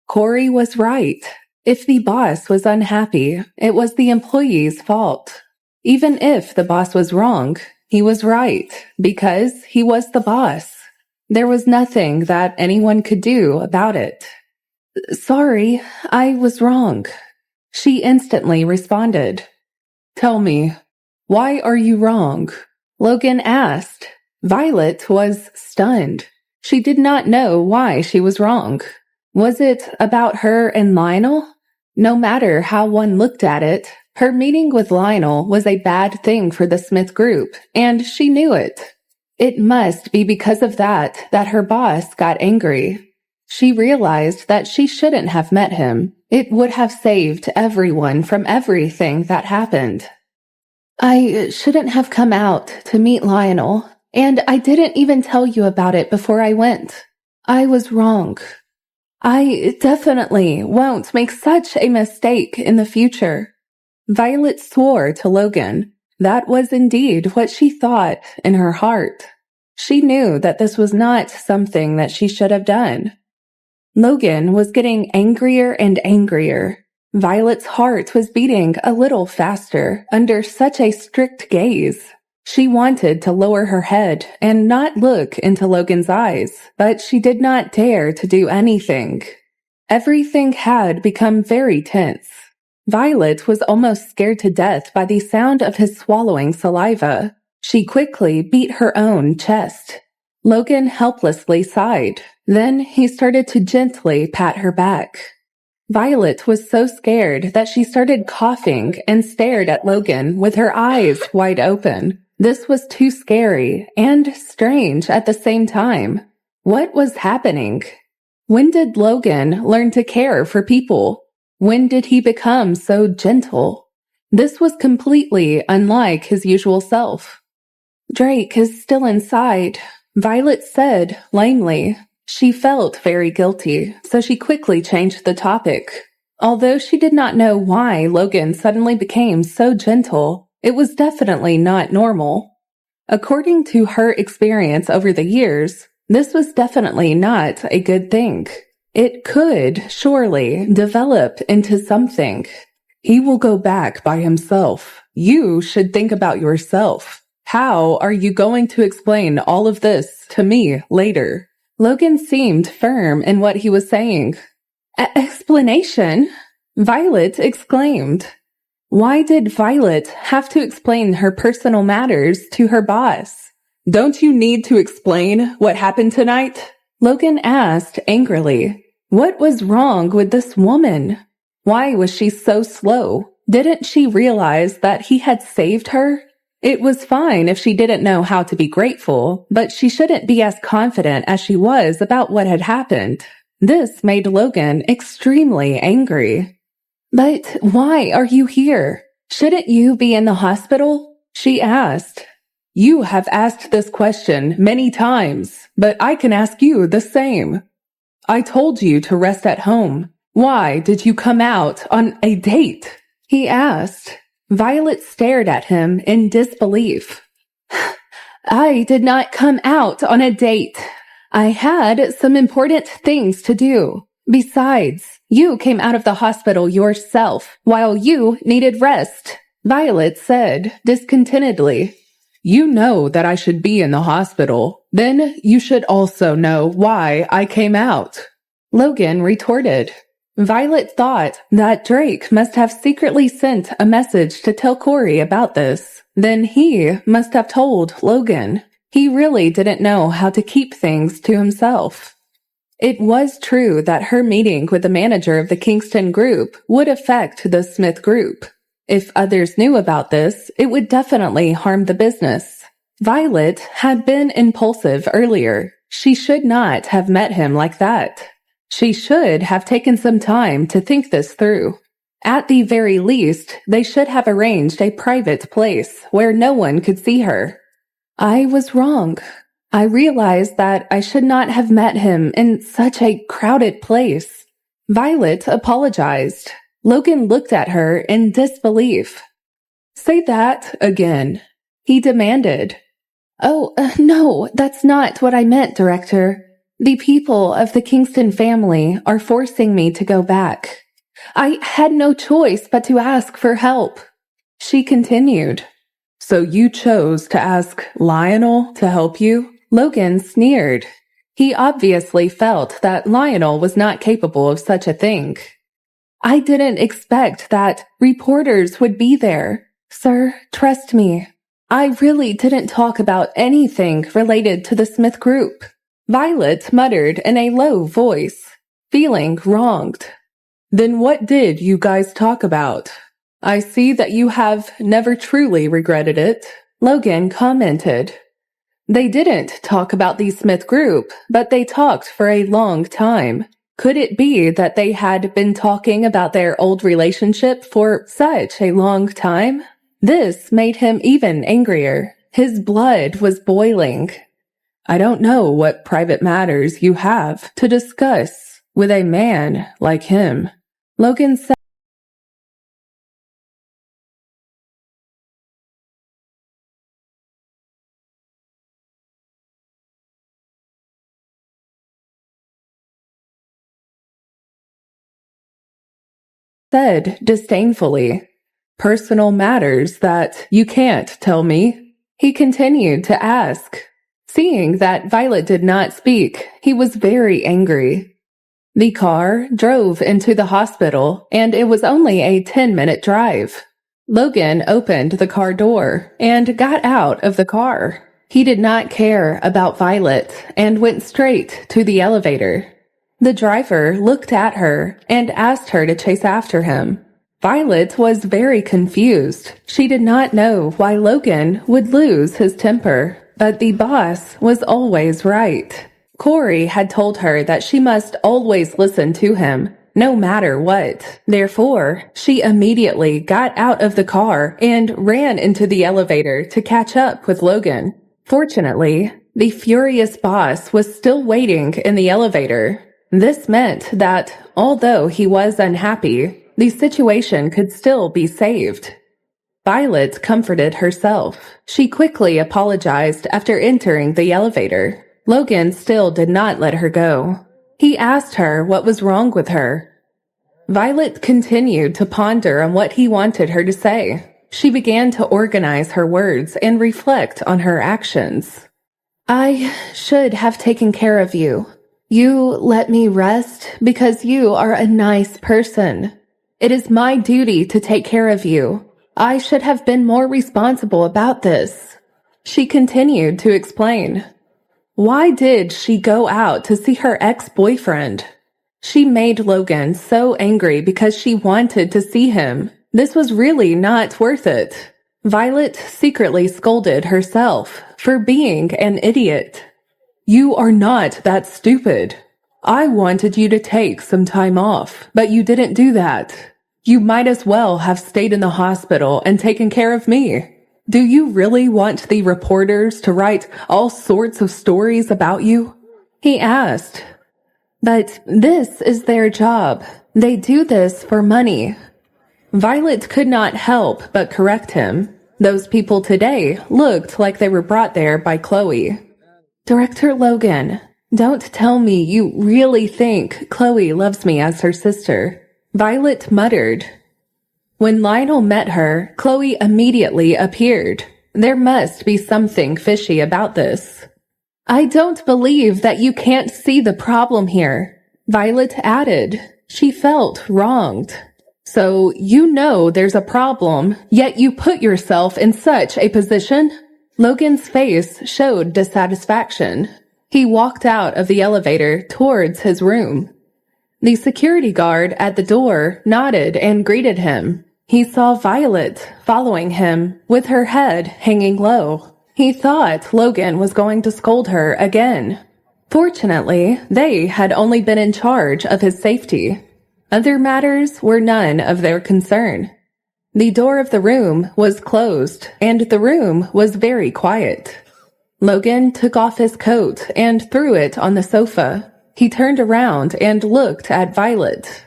Corey was right. If the boss was unhappy, it was the employee's fault. Even if the boss was wrong, he was right, because he was the boss. There was nothing that anyone could do about it. Sorry, I was wrong. She instantly responded. Tell me, why are you wrong? Logan asked. Violet was stunned. She did not know why she was wrong. Was it about her and Lionel? No matter how one looked at it, her meeting with Lionel was a bad thing for the Smith group, and she knew it. It must be because of that her boss got angry. She realized that she shouldn't have met him. It would have saved everyone from everything that happened. I shouldn't have come out to meet Lionel, and I didn't even tell you about it before I went. I was wrong. I definitely won't make such a mistake in the future. Violet swore to Logan. That was indeed what she thought in her heart. She knew that this was not something that she should have done. Logan was getting angrier and angrier. Violet's heart was beating a little faster under such a strict gaze. She wanted to lower her head and not look into Logan's eyes, but she did not dare to do anything. Everything had become very tense. Violet was almost scared to death by the sound of his swallowing saliva. She quickly beat her own chest. Logan helplessly sighed. Then he started to gently pat her back. Violet was so scared that she started coughing and stared at Logan with her eyes wide open. This was too scary and strange at the same time. What was happening? When did Logan learn to care for people? When did he become so gentle? This was completely unlike his usual self. Drake is still inside, Violet said lamely. She felt very guilty, so she quickly changed the topic. Although she did not know why Logan suddenly became so gentle, it was definitely not normal. According to her experience over the years, this was definitely not a good thing. It could surely develop into something. He will go back by himself. You should think about yourself. How are you going to explain all of this to me later? Logan seemed firm in what he was saying. Explanation? Violet exclaimed. Why did Violet have to explain her personal matters to her boss? Don't you need to explain what happened tonight? Logan asked angrily. What was wrong with this woman? Why was she so slow? Didn't she realize that he had saved her? It was fine if she didn't know how to be grateful, but she shouldn't be as confident as she was about what had happened. This made Logan extremely angry. But why are you here? Shouldn't you be in the hospital? She asked. You have asked this question many times, but I can ask you the same. I told you to rest at home. Why did you come out on a date? He asked. Violet stared at him in disbelief. I did not come out on a date. I had some important things to do. Besides, you came out of the hospital yourself while you needed rest, Violet said discontentedly. You know that I should be in the hospital. Then you should also know why I came out. Logan retorted. Violet thought that Drake must have secretly sent a message to tell Corey about this. Then he must have told Logan. He really didn't know how to keep things to himself. It was true that her meeting with the manager of the Kingston group would affect the Smith group. If others knew about this, it would definitely harm the business. Violet had been impulsive earlier. She should not have met him like that. She should have taken some time to think this through. At the very least, they should have arranged a private place where no one could see her. I was wrong. I realized that I should not have met him in such a crowded place. Violet apologized. Logan looked at her in disbelief. Say that again, he demanded. Oh, no, that's not what I meant, Director. The people of the Kingston family are forcing me to go back. I had no choice but to ask for help. She continued. So you chose to ask Lionel to help you? Logan sneered. He obviously felt that Lionel was not capable of such a thing. I didn't expect that reporters would be there. Sir, trust me. I really didn't talk about anything related to the Smith group. Violet muttered in a low voice, feeling wronged. Then what did you guys talk about? I see that you have never truly regretted it, Logan commented. They didn't talk about the Smith group, but they talked for a long time. Could it be that they had been talking about their old relationship for such a long time? This made him even angrier. His blood was boiling. I don't know what private matters you have to discuss with a man like him, Logan said disdainfully. Personal matters that you can't tell me? He continued to ask. Seeing that Violet did not speak, he was very angry. The car drove into the hospital, and it was only a 10-minute drive. Logan opened the car door and got out of the car. He did not care about Violet and went straight to the elevator. The driver looked at her and asked her to chase after him. Violet was very confused. She did not know why Logan would lose his temper, but the boss was always right. Corey had told her that she must always listen to him, no matter what. Therefore, she immediately got out of the car and ran into the elevator to catch up with Logan. Fortunately, the furious boss was still waiting in the elevator. This meant that, although he was unhappy, the situation could still be saved. Violet comforted herself. She quickly apologized after entering the elevator. Logan still did not let her go. He asked her what was wrong with her. Violet continued to ponder on what he wanted her to say. She began to organize her words and reflect on her actions. I should have taken care of you. You let me rest because you are a nice person. It is my duty to take care of you. I should have been more responsible about this. She continued to explain. Why did she go out to see her ex-boyfriend? She made Logan so angry because she wanted to see him. This was really not worth it. Violet secretly scolded herself for being an idiot. You are not that stupid. I wanted you to take some time off, but you didn't do that. You might as well have stayed in the hospital and taken care of me. Do you really want the reporters to write all sorts of stories about you? He asked. But this is their job. They do this for money. Violet could not help but correct him. Those people today looked like they were brought there by Chloe. Director Logan, don't tell me you really think Chloe loves me as her sister. Violet muttered. When Lionel met her, Chloe immediately appeared. There must be something fishy about this. I don't believe that you can't see the problem here, Violet added. She felt wronged. So you know there's a problem, yet you put yourself in such a position? Logan's face showed dissatisfaction. He walked out of the elevator towards his room. The security guard at the door nodded and greeted him. He saw Violet following him with her head hanging low. He thought Logan was going to scold her again. Fortunately, they had only been in charge of his safety. Other matters were none of their concern. The door of the room was closed, and the room was very quiet. Logan took off his coat and threw it on the sofa. He turned around and looked at Violet.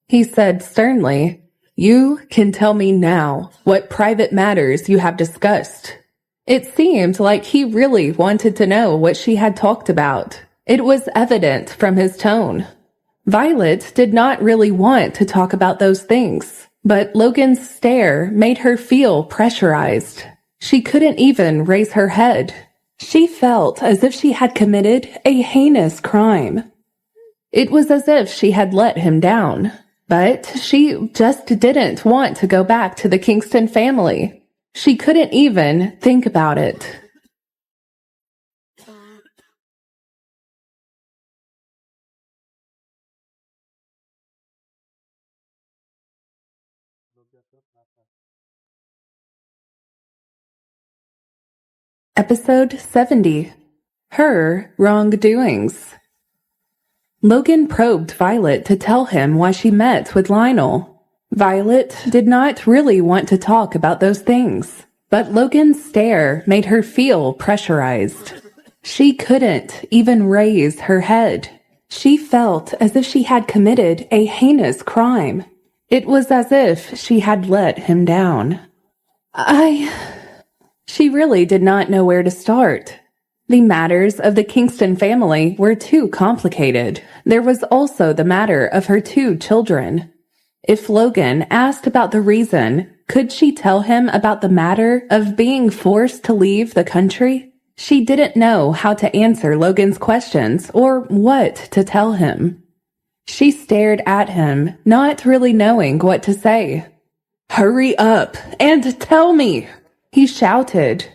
He said sternly, "You can tell me now what private matters you have discussed." It seemed like he really wanted to know what she had talked about. It was evident from his tone. Violet did not really want to talk about those things, but Logan's stare made her feel pressurized. She couldn't even raise her head. She felt as if she had committed a heinous crime. It was as if she had let him down, but she just didn't want to go back to the Kingston family. She couldn't even think about it. Episode 70. Her Wrongdoings. Logan probed Violet to tell him why she met with Lionel. Violet did not really want to talk about those things, but Logan's stare made her feel pressurized. She couldn't even raise her head. She felt as if she had committed a heinous crime. It was as if she had let him down. She really did not know where to start. The matters of the Kingston family were too complicated. There was also the matter of her 2 children. If Logan asked about the reason, could she tell him about the matter of being forced to leave the country? She didn't know how to answer Logan's questions or what to tell him. She stared at him, not really knowing what to say. "Hurry up and tell me!" he shouted.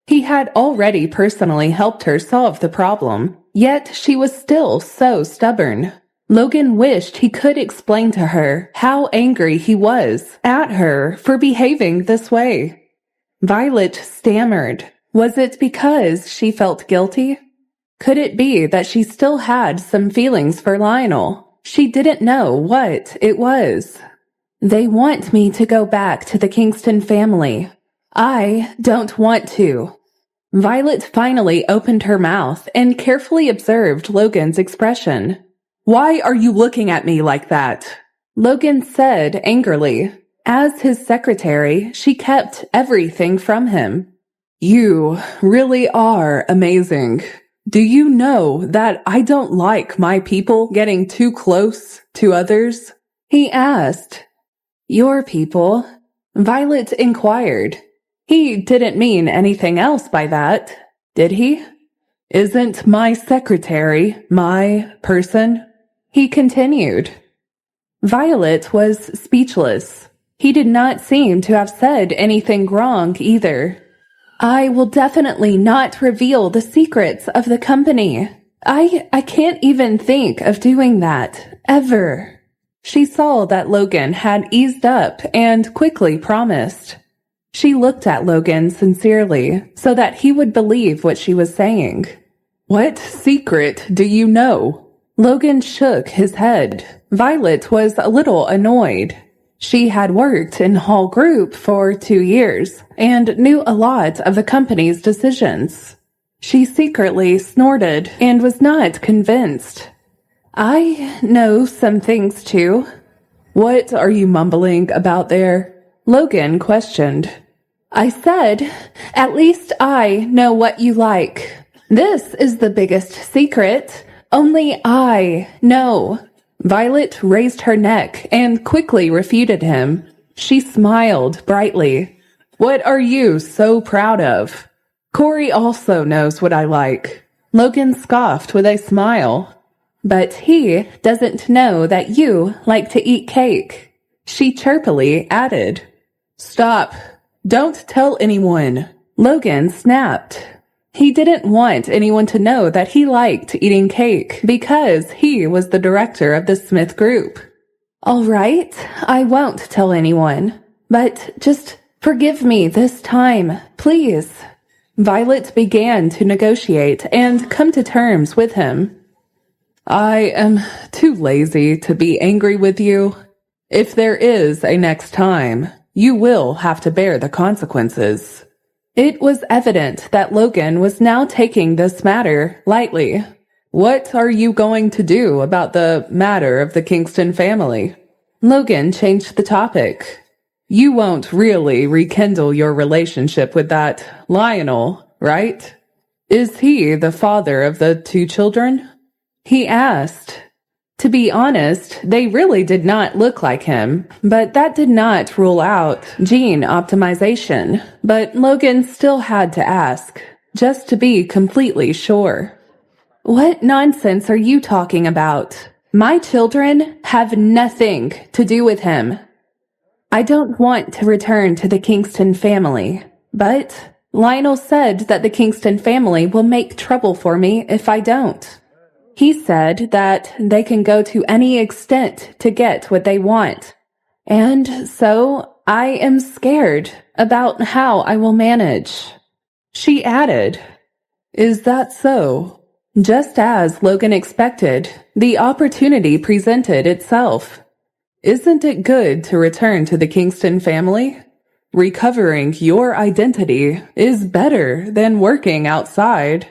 He had already personally helped her solve the problem, yet she was still so stubborn. Logan wished he could explain to her how angry he was at her for behaving this way. Violet stammered. Was it because she felt guilty? Could it be that she still had some feelings for Lionel? She didn't know what it was. "They want me to go back to the Kingston family. I don't want to." Violet finally opened her mouth and carefully observed Logan's expression. "Why are you looking at me like that?" Logan said angrily. As his secretary, she kept everything from him. "You really are amazing. Do you know that I don't like my people getting too close to others?" he asked. "Your people?" Violet inquired. He didn't mean anything else by that, did he? "Isn't my secretary my person?" he continued. Violet was speechless. He did not seem to have said anything wrong either. "I will definitely not reveal the secrets of the company. I can't even think of doing that, ever." She saw that Logan had eased up and quickly promised. She looked at Logan sincerely so that he would believe what she was saying. "What secret do you know?" Logan shook his head. Violet was a little annoyed. She had worked in Hall Group for 2 years and knew a lot of the company's decisions. She secretly snorted and was not convinced. "I know some things too." "What are you mumbling about there?" Logan questioned. "I said, at least I know what you like. This is the biggest secret. Only I know." Violet raised her neck and quickly refuted him. She smiled brightly. "What are you so proud of?" "Corey also knows what I like." Logan scoffed with a smile. But he doesn't know that you like to eat cake, she chirpily added. Stop. Don't tell anyone, Logan snapped. He didn't want anyone to know that he liked eating cake because he was the director of the Smith group. All right, I won't tell anyone, but just forgive me this time, please. Violet began to negotiate and come to terms with him. I am too lazy to be angry with you. If there is a next time, you will have to bear the consequences. It was evident that Logan was now taking this matter lightly. What are you going to do about the matter of the Kingston family? Logan changed the topic. You won't really rekindle your relationship with that Lionel, right? Is he the father of the 2 children? He asked. To be honest, they really did not look like him, but that did not rule out gene optimization. But Logan still had to ask, just to be completely sure. What nonsense are you talking about? My children have nothing to do with him. I don't want to return to the Kingston family, but Lionel said that the Kingston family will make trouble for me if I don't. He said that they can go to any extent to get what they want. And so I am scared about how I will manage. She added, Is that so? Just as Logan expected, the opportunity presented itself. Isn't it good to return to the Kingston family? Recovering your identity is better than working outside.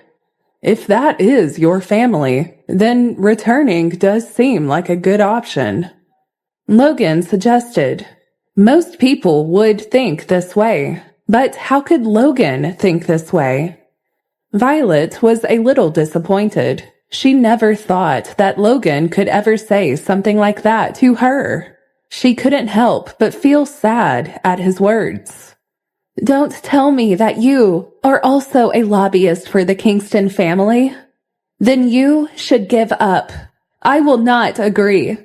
If that is your family, then returning does seem like a good option. Logan suggested. Most people would think this way, but how could Logan think this way? Violet was a little disappointed. She never thought that Logan could ever say something like that to her. She couldn't help but feel sad at his words. Don't tell me that you are also a lobbyist for the Kingston family. Then you should give up. I will not agree.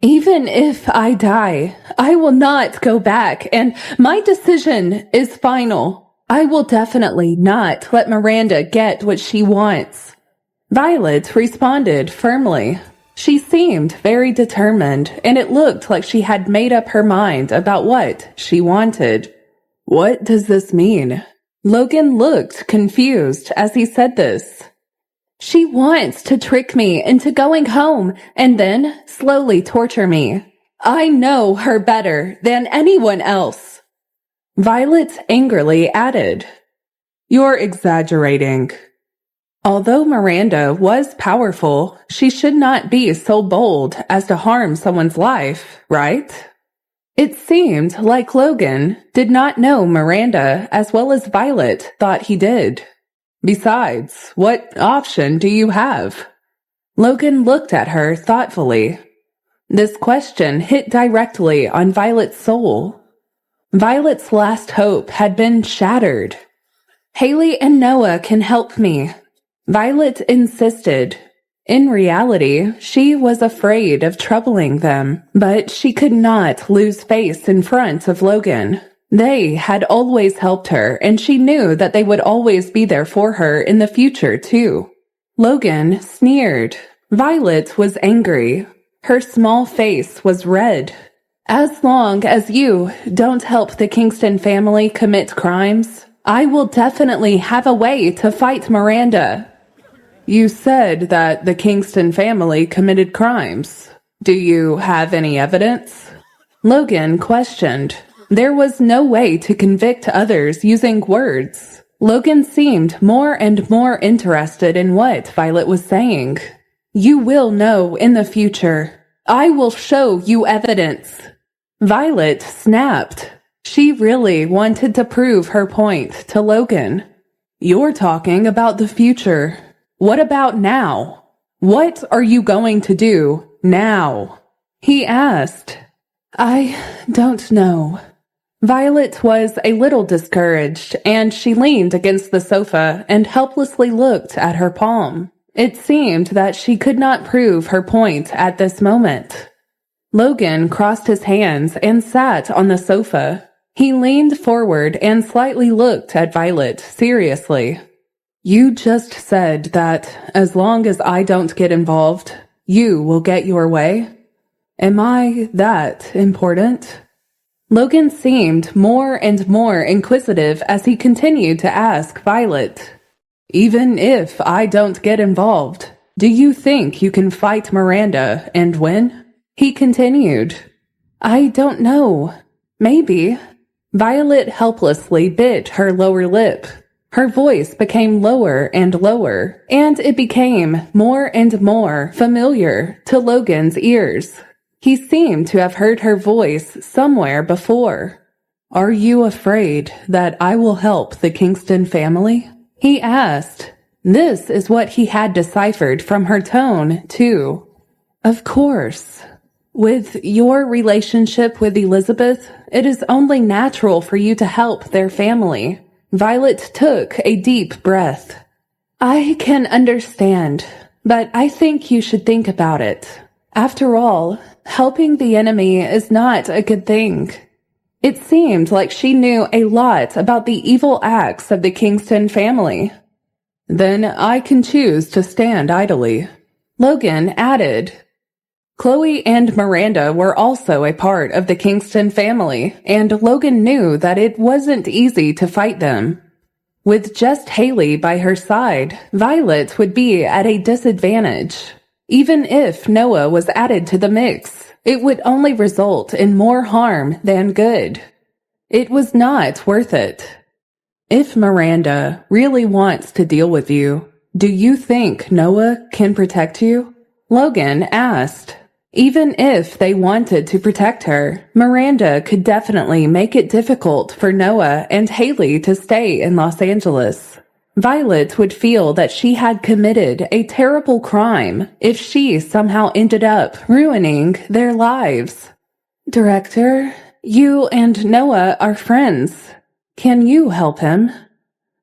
Even if I die, I will not go back, and my decision is final. I will definitely not let Miranda get what she wants. Violet responded firmly. She seemed very determined, and it looked like she had made up her mind about what she wanted. What does this mean? Logan looked confused as he said this. She wants to trick me into going home and then slowly torture me. I know her better than anyone else. Violet angrily added, You're exaggerating. Although Miranda was powerful, she should not be so bold as to harm someone's life, right? It seemed like Logan did not know Miranda as well as Violet thought he did. Besides, what option do you have? Logan looked at her thoughtfully. This question hit directly on Violet's soul. Violet's last hope had been shattered. Haley and Noah can help me, Violet insisted. In reality, she was afraid of troubling them, but she could not lose face in front of Logan. They had always helped her, and she knew that they would always be there for her in the future, too. Logan sneered. Violet was angry. Her small face was red. As long as you don't help the Kingston family commit crimes, I will definitely have a way to fight Miranda. You said that the Kingston family committed crimes. Do you have any evidence? Logan questioned. There was no way to convict others using words. Logan seemed more and more interested in what Violet was saying. You will know in the future. I will show you evidence. Violet snapped. She really wanted to prove her point to Logan. You're talking about the future. What about now? What are you going to do now? He asked. I don't know. Violet was a little discouraged, and she leaned against the sofa and helplessly looked at her palm. It seemed that she could not prove her point at this moment. Logan crossed his hands and sat on the sofa. He leaned forward and slightly looked at Violet seriously. You just said that as long as I don't get involved, you will get your way. Am I that important? Logan seemed more and more inquisitive as he continued to ask Violet. Even if I don't get involved, do you think you can fight Miranda and win? He continued. I don't know. Maybe. Violet helplessly bit her lower lip. Her voice became lower and lower, and it became more and more familiar to Logan's ears. He seemed to have heard her voice somewhere before. Are you afraid that I will help the Kingston family? He asked. This is what he had deciphered from her tone, too. Of course. With your relationship with Elizabeth, it is only natural for you to help their family. Violet took a deep breath. I can understand, but I think you should think about it. After all, helping the enemy is not a good thing. It seemed like she knew a lot about the evil acts of the Kingston family. Then I can choose to stand idly. Logan added. Chloe and Miranda were also a part of the Kingston family, and Logan knew that it wasn't easy to fight them. With just Haley by her side, Violet would be at a disadvantage. Even if Noah was added to the mix, it would only result in more harm than good. It was not worth it. If Miranda really wants to deal with you, do you think Noah can protect you? Logan asked. Even if they wanted to protect her, Miranda could definitely make it difficult for Noah and Haley to stay in Los Angeles. Violet would feel that she had committed a terrible crime if she somehow ended up ruining their lives. Director, you and Noah are friends. Can you help him?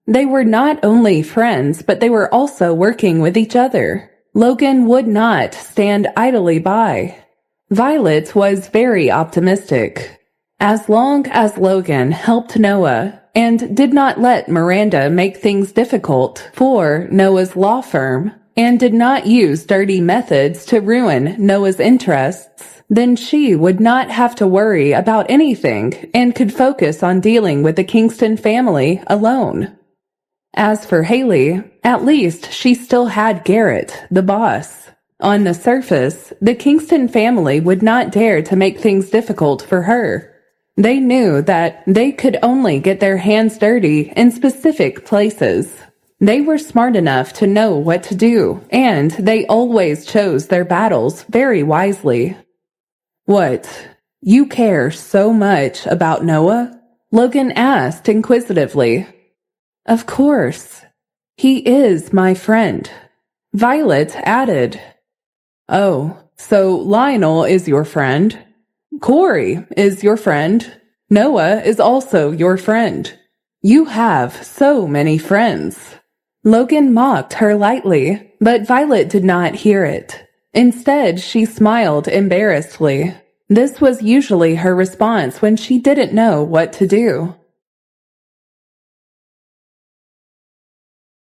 They were not only friends, but they were also working with each other. Logan would not stand idly by. Violet was very optimistic. As long as Logan helped Noah and did not let Miranda make things difficult for Noah's law firm and did not use dirty methods to ruin Noah's interests, then she would not have to worry about anything and could focus on dealing with the Kingston family alone. As for Haley, at least she still had Garrett, the boss. On the surface, the Kingston family would not dare to make things difficult for her. They knew that they could only get their hands dirty in specific places. They were smart enough to know what to do, and they always chose their battles very wisely. What? You care so much about Noah? Logan asked inquisitively. Of course. He is my friend. Violet added. Oh, so Lionel is your friend. Corey is your friend. Noah is also your friend. You have so many friends. Logan mocked her lightly, but Violet did not hear it. Instead, she smiled embarrassedly. This was usually her response when she didn't know what to do.